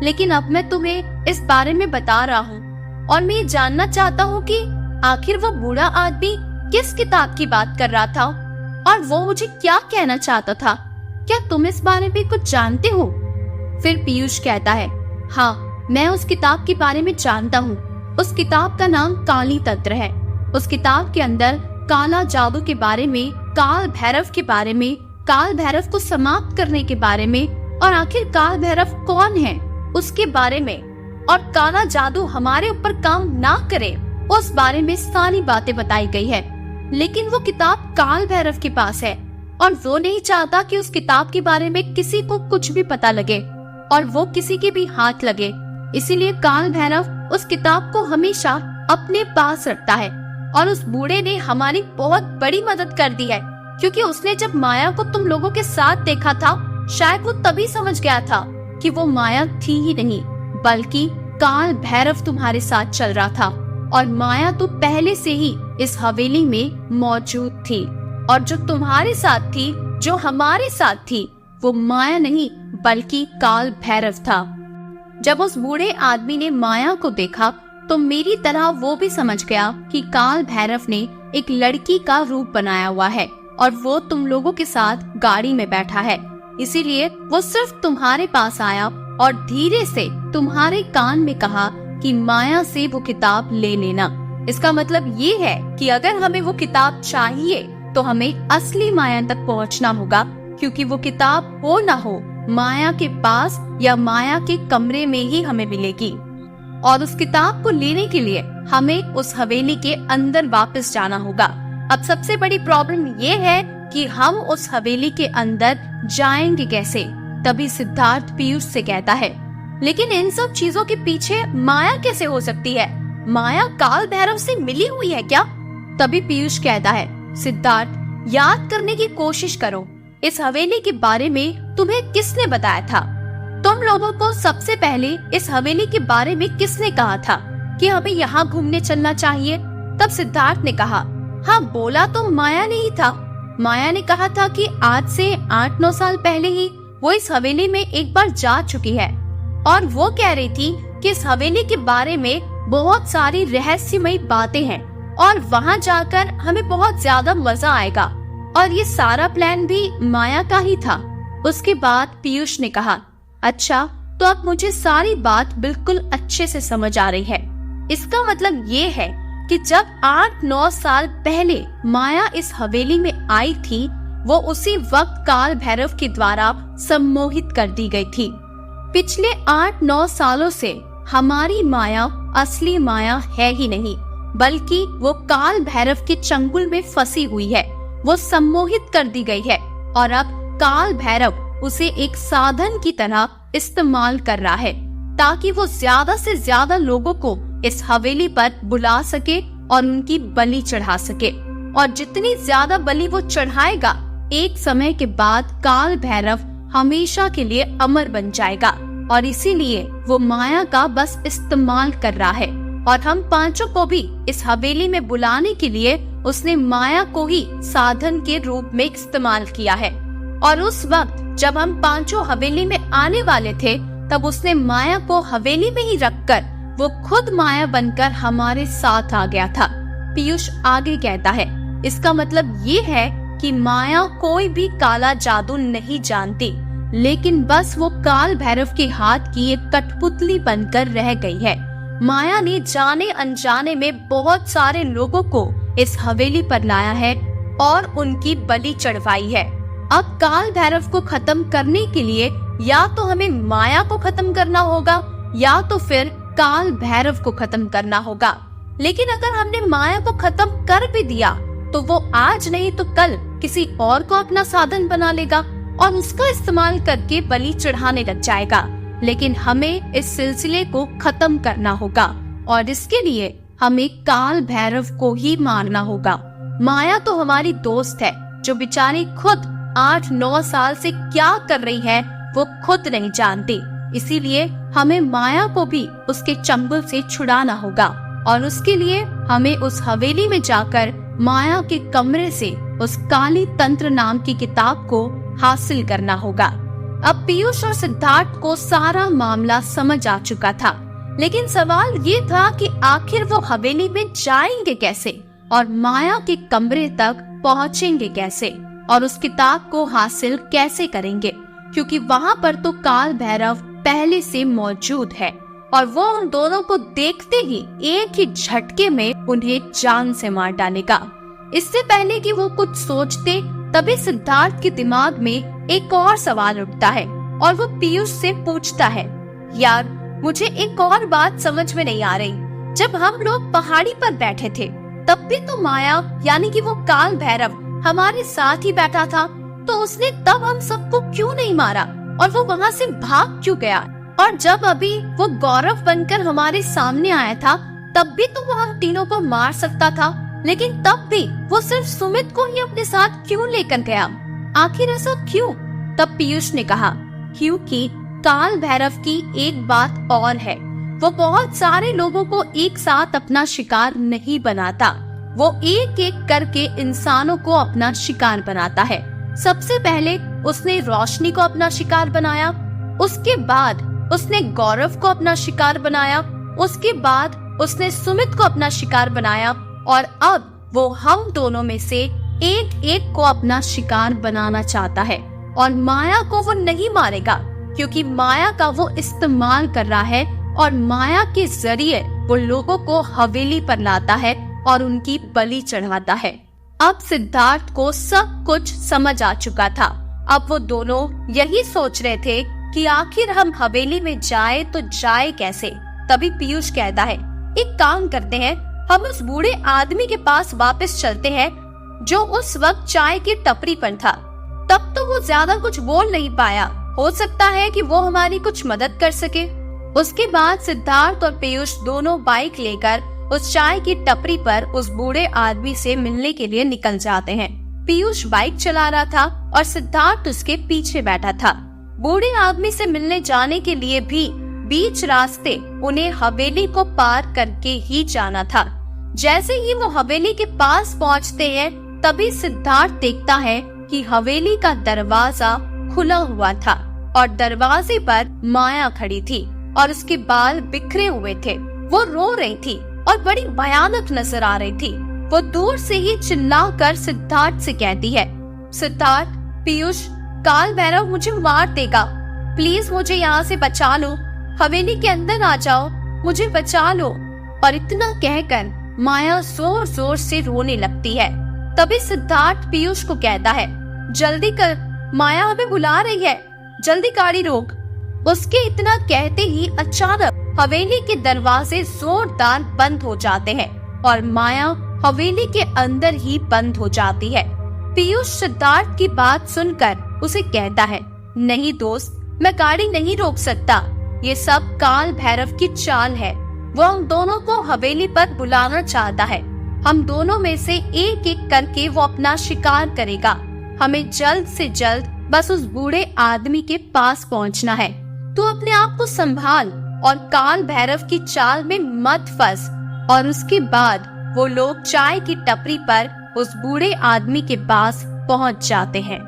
लेकिन अब मैं तुम्हें इस बारे में बता रहा हूँ, और मैं ये जानना चाहता हूँ कि आखिर वो बूढ़ा आदमी किस किताब की बात कर रहा था, और वो मुझे क्या कहना चाहता था। क्या तुम इस बारे में कुछ जानते हो? फिर पीयूष कहता है, हाँ, मैं उस किताब के बारे में जानता हूँ। उस किताब का नाम काली तंत्र है। उस किताब के अंदर काला जादू के बारे में, काल भैरव के बारे में, काल भैरव को समाप्त करने के बारे में, और आखिर काल भैरव कौन है उसके बारे में, और काला जादू हमारे ऊपर काम ना करे उस बारे में सारी बातें बताई गई है। लेकिन वो किताब काल भैरव के पास है, और वो नहीं चाहता कि उस किताब के बारे में किसी को कुछ भी पता लगे और वो किसी के भी हाथ लगे। इसीलिए काल भैरव उस किताब को हमेशा अपने पास रखता है। और उस बूढ़े ने हमारी बहुत बड़ी मदद कर दी है, क्योंकि उसने जब माया को तुम लोगों के साथ देखा था, शायद वो तभी समझ गया था कि वो माया थी ही नहीं, बल्कि काल भैरव तुम्हारे साथ चल रहा था। और माया तो पहले से ही इस हवेली में मौजूद थी, और जो तुम्हारे साथ थी, जो हमारे साथ थी, वो माया नहीं बल्कि काल भैरव था। जब उस बूढ़े आदमी ने माया को देखा तो मेरी तरह वो भी समझ गया कि काल भैरव ने एक लड़की का रूप बनाया हुआ है, और वो तुम लोगों के साथ गाड़ी में बैठा है। इसीलिए वो सिर्फ तुम्हारे पास आया और धीरे से तुम्हारे कान में कहा कि माया से वो किताब ले लेना। इसका मतलब ये है कि अगर हमें वो किताब चाहिए तो हमें असली माया तक पहुंचना होगा, क्योंकि वो किताब हो ना हो माया के पास या माया के कमरे में ही हमें मिलेगी। और उस किताब को लेने के लिए हमें उस हवेली के अंदर वापस जाना होगा। अब सबसे बड़ी प्रॉब्लम ये है कि हम उस हवेली के अंदर जाएंगे कैसे। तभी सिद्धार्थ पीयूष से कहता है, लेकिन इन सब चीजों के पीछे माया कैसे हो सकती है? माया काल भैरव से मिली हुई है क्या? तभी पीयूष कहता है, सिद्धार्थ, याद करने की कोशिश करो, इस हवेली के बारे में तुम्हें किसने बताया था? तुम लोगों को सबसे पहले इस हवेली के बारे में किसने कहा था कि हमें यहाँ घूमने चलना चाहिए? तब सिद्धार्थ ने कहा, हाँ, बोला तो माया ने ही था। माया ने कहा था कि आज से 8-9 साल पहले ही वो इस हवेली में एक बार जा चुकी है और वो कह रही थी कि इस हवेली के बारे में बहुत सारी रहस्यमयी बातें हैं और वहाँ जाकर हमें बहुत ज्यादा मजा आएगा, और ये सारा प्लान भी माया का ही था। उसके बाद पीयूष ने कहा, अच्छा, तो अब मुझे सारी बात बिल्कुल अच्छे से समझ आ रही है। इसका मतलब ये है कि जब 8-9 साल पहले माया इस हवेली में आई थी, वो उसी वक्त काल भैरव के द्वारा सम्मोहित कर दी गई थी। पिछले 8-9 सालों से हमारी माया असली माया है ही नहीं, बल्कि वो काल भैरव के चंगुल में फंसी हुई है। वो सम्मोहित कर दी गई है और अब काल भैरव उसे एक साधन की तरह इस्तेमाल कर रहा है ताकि वो ज्यादा से ज्यादा लोगों को इस हवेली पर बुला सके और उनकी बलि चढ़ा सके। और जितनी ज्यादा बलि वो चढ़ाएगा, एक समय के बाद काल भैरव हमेशा के लिए अमर बन जाएगा, और इसीलिए वो माया का बस इस्तेमाल कर रहा है। और हम पांचों को भी इस हवेली में बुलाने के लिए उसने माया को ही साधन के रूप में इस्तेमाल किया है। और उस वक्त जब हम पांचों हवेली में आने वाले थे, तब उसने माया को हवेली में ही रखकर वो खुद माया बनकर हमारे साथ आ गया था। पीयूष आगे कहता है, इसका मतलब ये है कि माया कोई भी काला जादू नहीं जानती, लेकिन बस वो काल भैरव के हाथ की एक कठपुतली बनकर रह गई है। माया ने जाने अनजाने में बहुत सारे लोगों को इस हवेली पर लाया है और उनकी बलि चढ़वाई है। अब काल भैरव को खत्म करने के लिए या तो हमें माया को खत्म करना होगा या तो फिर काल भैरव को खत्म करना होगा। लेकिन अगर हमने माया को खत्म कर भी दिया तो वो आज नहीं तो कल किसी और को अपना साधन बना लेगा और उसका इस्तेमाल करके बलि चढ़ाने लग जाएगा। लेकिन हमें इस सिलसिले को खत्म करना होगा और इसके लिए हमें काल भैरव को ही मारना होगा। माया तो हमारी दोस्त है जो बेचारी खुद 8-9 साल से क्या कर रही है वो खुद नहीं जानती। इसीलिए हमें माया को भी उसके चंगुल से छुड़ाना होगा और उसके लिए हमें उस हवेली में जाकर माया के कमरे से उस काली तंत्र नाम की किताब को हासिल करना होगा। अब पीयूष और सिद्धार्थ को सारा मामला समझ आ चुका था, लेकिन सवाल ये था कि आखिर वो हवेली में जाएंगे कैसे और माया के कमरे तक पहुँचेंगे कैसे और उस किताब को हासिल कैसे करेंगे, क्योंकि वहाँ पर तो काल भैरव पहले से मौजूद है और वो उन दोनों को देखते ही एक ही झटके में उन्हें जान से मार डालेगा। इससे पहले कि वो कुछ सोचते, तभी सिद्धार्थ के दिमाग में एक और सवाल उठता है और वो पीयूष से पूछता है, यार मुझे एक और बात समझ में नहीं आ रही। जब हम लोग पहाड़ी पर बैठे थे तब भी तो माया यानी कि वो काल भैरव हमारे साथ ही बैठा था, तो उसने तब हम सबको क्यों नहीं मारा और वो वहाँ से भाग क्यों गया? और जब अभी वो गौरव बनकर हमारे सामने आया था तब भी तो वो हम तीनों को मार सकता था, लेकिन तब भी वो सिर्फ सुमित को ही अपने साथ क्यों लेकर गया? आखिर ऐसा क्यों? तब पीयूष ने कहा, क्योंकि काल भैरव की एक बात और है, वो बहुत सारे लोगों को एक साथ अपना शिकार नहीं बनाता, वो एक एक करके इंसानों को अपना शिकार बनाता है। सबसे पहले उसने रोशनी को अपना शिकार बनाया, उसके बाद उसने गौरव को अपना शिकार बनाया, उसके बाद उसने सुमित को अपना शिकार बनाया और अब वो हम दोनों में से एक एक को अपना शिकार बनाना चाहता है। और माया को वो नहीं मारेगा क्योंकि माया का वो इस्तेमाल कर रहा है और माया के जरिए वो लोगों को हवेली पर लाता है और उनकी बलि चढ़ाता है। अब सिद्धार्थ को सब कुछ समझ आ चुका था। अब वो दोनों यही सोच रहे थे कि आखिर हम हवेली में जाए तो जाए कैसे। तभी पीयूष कहता है, एक काम करते हैं, हम उस बूढ़े आदमी के पास वापस चलते हैं जो उस वक्त चाय की टपरी पर था। तब तो वो ज्यादा कुछ बोल नहीं पाया, हो सकता है कि वो हमारी कुछ मदद कर सके। उसके बाद सिद्धार्थ और पीयूष दोनों बाइक लेकर उस चाय की टपरी पर उस बूढ़े आदमी से मिलने के लिए निकल जाते हैं। पीयूष बाइक चला रहा था और सिद्धार्थ उसके पीछे बैठा था। बूढ़े आदमी से मिलने जाने के लिए भी बीच रास्ते उन्हें हवेली को पार करके ही जाना था। जैसे ही वो हवेली के पास पहुंचते हैं, तभी सिद्धार्थ देखता है कि हवेली का दरवाजा खुला हुआ था और दरवाजे पर माया खड़ी थी और उसके बाल बिखरे हुए थे। वो रो रही थी और बड़ी भयानक नजर आ रही थी। वो दूर से ही चिल्लाकर सिद्धार्थ से कहती है, सिद्धार्थ, पीयूष, काल भैरव मुझे मार देगा, प्लीज मुझे यहाँ से बचा लो, हवेली के अंदर आ जाओ, मुझे बचा लो। और इतना कहकर माया जोर जोर से रोने लगती है। तभी सिद्धार्थ पीयूष को कहता है, जल्दी कर, माया हमें बुला रही है, जल्दी गाड़ी रोक। उसके इतना कहते ही अचानक हवेली के दरवाजे जोरदार बंद हो जाते हैं और माया हवेली के अंदर ही बंद हो जाती है। पीयूष सिद्धार्थ की बात सुनकर उसे कहता है, नहीं दोस्त, मैं गाड़ी नहीं रोक सकता, ये सब काल भैरव की चाल है। वो हम दोनों को हवेली पर बुलाना चाहता है। हम दोनों में से एक एक करके वो अपना शिकार करेगा। हमें जल्द से जल्द बस उस बूढ़े आदमी के पास पहुंचना है। तू अपने आप को संभाल और काल भैरव की चाल में मत फंस। और उसके बाद वो लोग चाय की टपरी पर उस बूढ़े आदमी के पास पहुंच जाते हैं।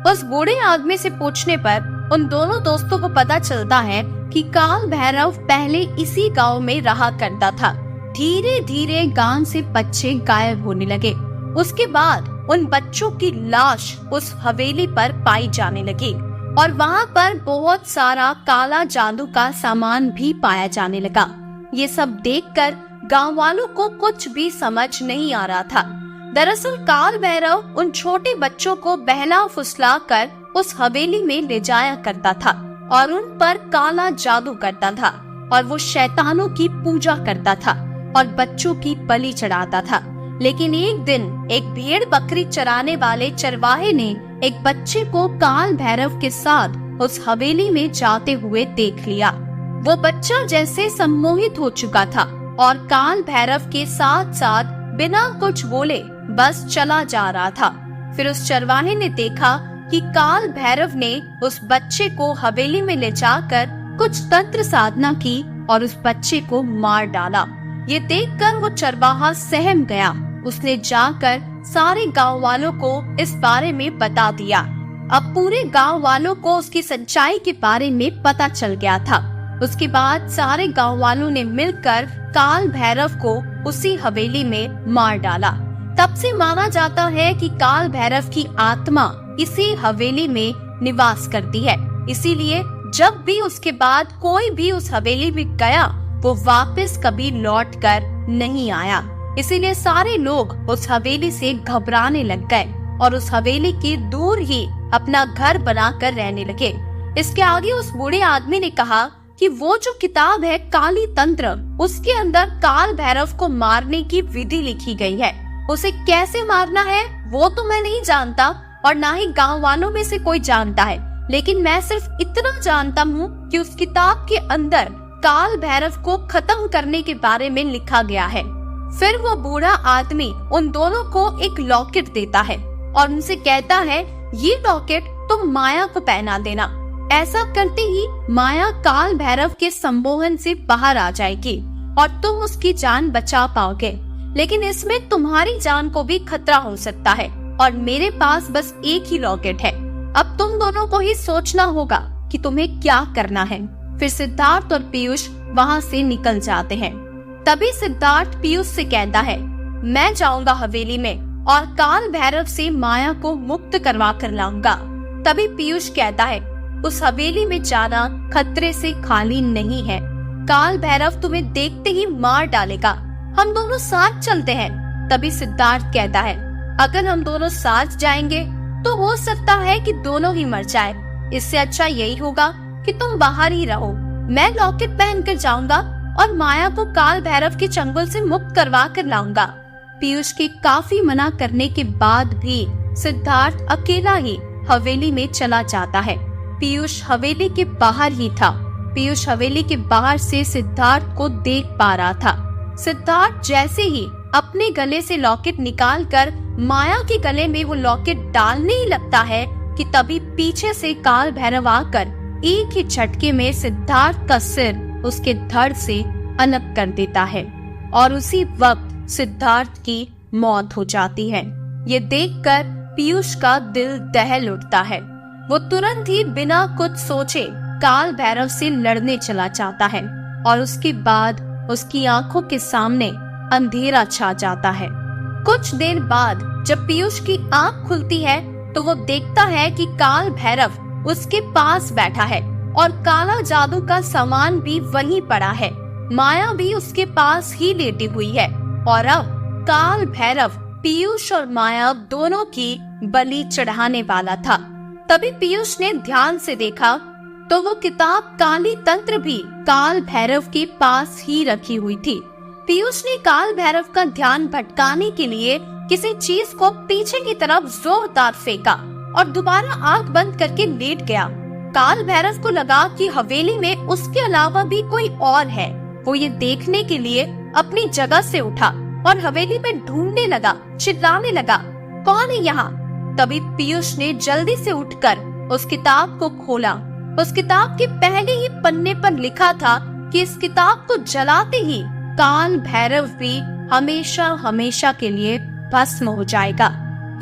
उस बूढ़े आदमी से पूछने पर उन दोनों दोस्तों को पता चलता है कि काल भैरव पहले इसी गांव में रहा करता था। धीरे धीरे गांव से बच्चे गायब होने लगे। उसके बाद उन बच्चों की लाश उस हवेली पर पाई जाने लगी और वहाँ पर बहुत सारा काला जादू का सामान भी पाया जाने लगा। ये सब देखकर गांव वालों को कुछ भी समझ नहीं आ रहा था। दरअसल काल भैरव उन छोटे बच्चों को बहला फुसला कर उस हवेली में ले जाया करता था और उन पर काला जादू करता था और वो शैतानों की पूजा करता था और बच्चों की बलि चढ़ाता था। लेकिन एक दिन एक भेड़ बकरी चराने वाले चरवाहे ने एक बच्चे को काल भैरव के साथ उस हवेली में जाते हुए देख लिया। वो बच्चा जैसे सम्मोहित हो चुका था और काल भैरव के साथ साथ बिना कुछ बोले बस चला जा रहा था। फिर उस चरवाहे ने देखा कि काल भैरव ने उस बच्चे को हवेली में ले जाकर कुछ तंत्र साधना की और उस बच्चे को मार डाला। ये देखकर वो चरवाहा सहम गया। उसने जाकर सारे गांव वालों को इस बारे में बता दिया। अब पूरे गांव वालों को उसकी सच्चाई के बारे में पता चल गया था। उसके बाद सारे गांव वालों ने मिलकर काल भैरव को उसी हवेली में मार डाला। तब से माना जाता है कि काल भैरव की आत्मा इसी हवेली में निवास करती है। इसीलिए जब भी उसके बाद कोई भी उस हवेली में गया, वो वापस कभी लौट कर नहीं आया। इसीलिए सारे लोग उस हवेली से घबराने लग गए और उस हवेली के दूर ही अपना घर बनाकर रहने लगे। इसके आगे उस बूढ़े आदमी ने कहा कि वो जो किताब है काली तंत्र, उसके अंदर काल भैरव को मारने की विधि लिखी गई है। उसे कैसे मारना है वो तो मैं नहीं जानता और ना ही गांव वालों में से कोई जानता है, लेकिन मैं सिर्फ इतना जानता हूँ कि उस किताब के अंदर काल भैरव को खत्म करने के बारे में लिखा गया है। फिर वो बूढ़ा आदमी उन दोनों को एक लॉकेट देता है और उनसे कहता है, ये लॉकेट तुम माया को पहना देना। ऐसा करते ही माया काल भैरव के सम्मोहन से बाहर आ जाएगी और तुम उसकी जान बचा पाओगे। लेकिन इसमें तुम्हारी जान को भी खतरा हो सकता है और मेरे पास बस एक ही लॉकेट है। अब तुम दोनों को ही सोचना होगा कि तुम्हें क्या करना है। फिर सिद्धार्थ और पीयूष वहाँ से निकल जाते हैं। तभी सिद्धार्थ पीयूष से कहता है, मैं जाऊंगा हवेली में और काल भैरव से माया को मुक्त करवा कर लाऊंगा। तभी पीयूष कहता है, उस हवेली में जाना खतरे से खाली नहीं है। काल भैरव तुम्हें देखते ही मार डालेगा। हम दोनों साथ चलते हैं। तभी सिद्धार्थ कहता है, अगर हम दोनों साथ जाएंगे तो हो सकता है कि दोनों ही मर जाए। इससे अच्छा यही होगा कि तुम बाहर ही रहो। मैं लॉकेट पहन कर जाऊंगा और माया को काल भैरव के चंगुल से मुक्त करवा कर लाऊंगा। पीयूष के काफी मना करने के बाद भी सिद्धार्थ अकेला ही हवेली में चला जाता है। पीयूष हवेली के बाहर ही था पीयूष हवेली के बाहर से सिद्धार्थ को देख पा रहा था। सिद्धार्थ जैसे ही अपने गले से लॉकेट निकालकर माया के गले में वो लॉकेट डालने ही लगता है कि तभी पीछे से काल भैरव आकर एक ही झटके में सिद्धार्थ का सिर उसके धड़ से अलग कर देता है और उसी वक्त सिद्धार्थ की मौत हो जाती है। ये देखकर पीयूष का दिल दहल उठता है। वो तुरंत ही बिना कुछ सोचे काल भैरव से लड़ने चला जाता है और उसके बाद उसकी आंखों के सामने अंधेरा छा जाता है। कुछ देर बाद जब पीयूष की आंख खुलती है तो वो देखता है कि काल भैरव उसके पास बैठा है और काला जादू का सामान भी वहीं पड़ा है। माया भी उसके पास ही लेटी हुई है और अब काल भैरव पीयूष और माया दोनों की बलि चढ़ाने वाला था। तभी पीयूष ने ध्यान से देखा तो वो किताब काली तंत्र भी काल भैरव के पास ही रखी हुई थी। पीयूष ने काल भैरव का ध्यान भटकाने के लिए किसी चीज को पीछे की तरफ जोरदार फेंका और दोबारा आंख बंद करके लेट गया। काल भैरव को लगा कि हवेली में उसके अलावा भी कोई और है। वो ये देखने के लिए अपनी जगह से उठा और हवेली में ढूंढने लगा, चिल्लाने लगा, कौन है यहाँ? तभी पीयूष ने जल्दी से उठकर उस किताब को खोला। उस किताब के पहले ही पन्ने पर लिखा था कि इस किताब को जलाते ही काल भैरव भी हमेशा हमेशा के लिए भस्म हो जाएगा।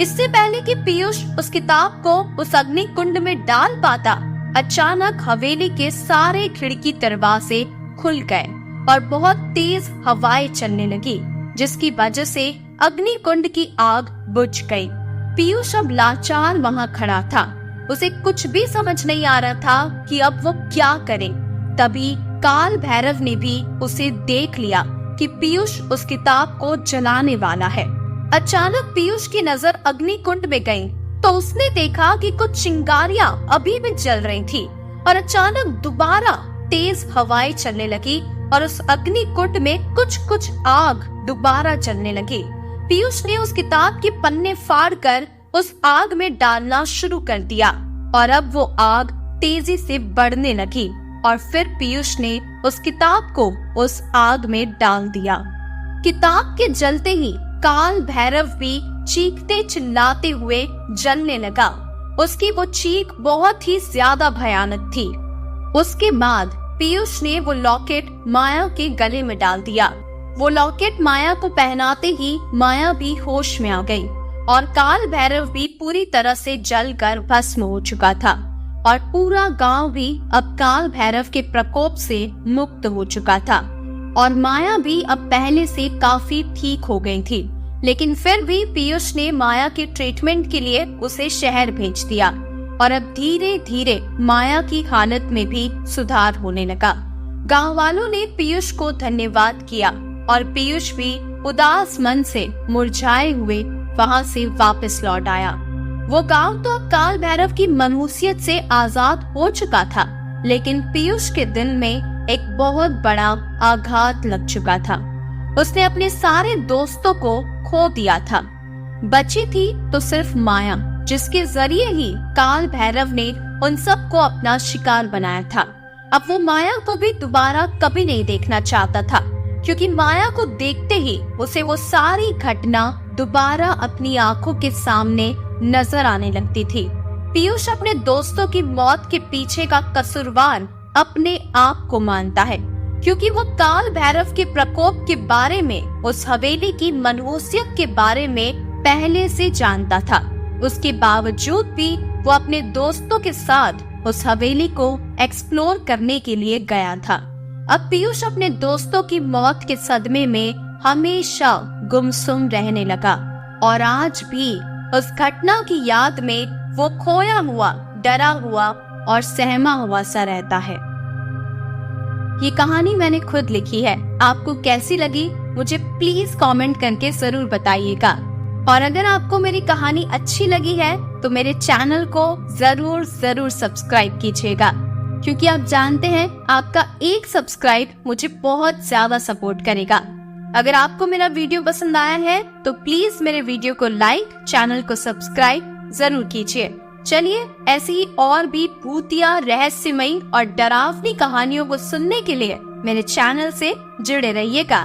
इससे पहले कि पीयूष उस किताब को उस अग्नि कुंड में डाल पाता, अचानक हवेली के सारे खिड़की दरवाजे खुल गए और बहुत तेज हवाएं चलने लगी, जिसकी वजह से अग्नि कुंड की आग बुझ गई। पीयूष अब लाचार वहां खड़ा था। उसे कुछ भी समझ नहीं आ रहा था कि अब वो क्या करे। तभी काल भैरव ने भी उसे देख लिया कि पीयूष उस किताब को जलाने वाला है। अचानक पीयूष की नजर अग्नि कुंड में गई तो उसने देखा कि कुछ चिंगारियां अभी भी जल रही थी और अचानक दोबारा तेज हवाएं चलने लगी और उस अग्नि कुंड में कुछ आग दोबारा जलने लगी। पीयूष ने उस किताब के पन्ने फाड़कर उस आग में डालना शुरू कर दिया और अब वो आग तेजी से बढ़ने लगी और फिर पीयूष ने उस किताब को उस आग में डाल दिया। किताब के जलते ही काल भैरव भी चीखते चिल्लाते हुए जलने लगा। उसकी वो चीख बहुत ही ज्यादा भयानक थी। उसके बाद पीयूष ने वो लॉकेट माया के गले में डाल दिया। वो लॉकेट माया को पहनाते ही माया भी होश में आ गई और काल भैरव भी पूरी तरह से जलकर भस्म हो चुका था और पूरा गांव भी अब काल भैरव के प्रकोप से मुक्त हो चुका था और माया भी अब पहले से काफी ठीक हो गई थी। लेकिन फिर भी पीयूष ने माया के ट्रीटमेंट के लिए उसे शहर भेज दिया और अब धीरे धीरे माया की हालत में भी सुधार होने लगा। गांव वालों ने पीयूष को धन्यवाद किया और पीयूष भी उदास मन से मुरझाए हुए वहां से वापस लौट आया। वो गांव तो अब काल भैरव की मनहूसियत से आजाद हो चुका था, लेकिन पीयूष के दिल में एक बहुत बड़ा आघात लग चुका था। उसने अपने सारे दोस्तों को खो दिया था। बची थी तो सिर्फ माया, जिसके जरिए ही काल भैरव ने उन सबको अपना शिकार बनाया था। अब वो माया को भी दोबारा कभी नहीं देखना चाहता था, क्योंकि माया को देखते ही उसे वो सारी घटना दोबारा अपनी आंखों के सामने नजर आने लगती थी। पीयूष अपने दोस्तों की मौत के पीछे का कसूरवार अपने आप को मानता है, क्योंकि वो काल भैरव के प्रकोप के बारे में, उस हवेली की मनहूसियत के बारे में पहले से जानता था। उसके बावजूद भी वो अपने दोस्तों के साथ उस हवेली को एक्सप्लोर करने के लिए गया था। अब पीयूष अपने दोस्तों की मौत के सदमे में हमेशा गुमसुम रहने लगा और आज भी उस घटना की याद में वो खोया हुआ, डरा हुआ और सहमा हुआ सा रहता है। ये कहानी मैंने खुद लिखी है। आपको कैसी लगी मुझे प्लीज कमेंट करके जरूर बताइएगा। और अगर आपको मेरी कहानी अच्छी लगी है तो मेरे चैनल को जरूर सब्सक्राइब कीजिएगा, क्योंकि आप जानते हैं आपका एक सब्सक्राइब मुझे बहुत ज्यादा सपोर्ट करेगा। अगर आपको मेरा वीडियो पसंद आया है तो प्लीज मेरे वीडियो को लाइक, चैनल को सब्सक्राइब जरूर कीजिए। चलिए ऐसी ही और भी भूतिया, रहस्यमयी और डरावनी कहानियों को सुनने के लिए मेरे चैनल से जुड़े रहिएगा।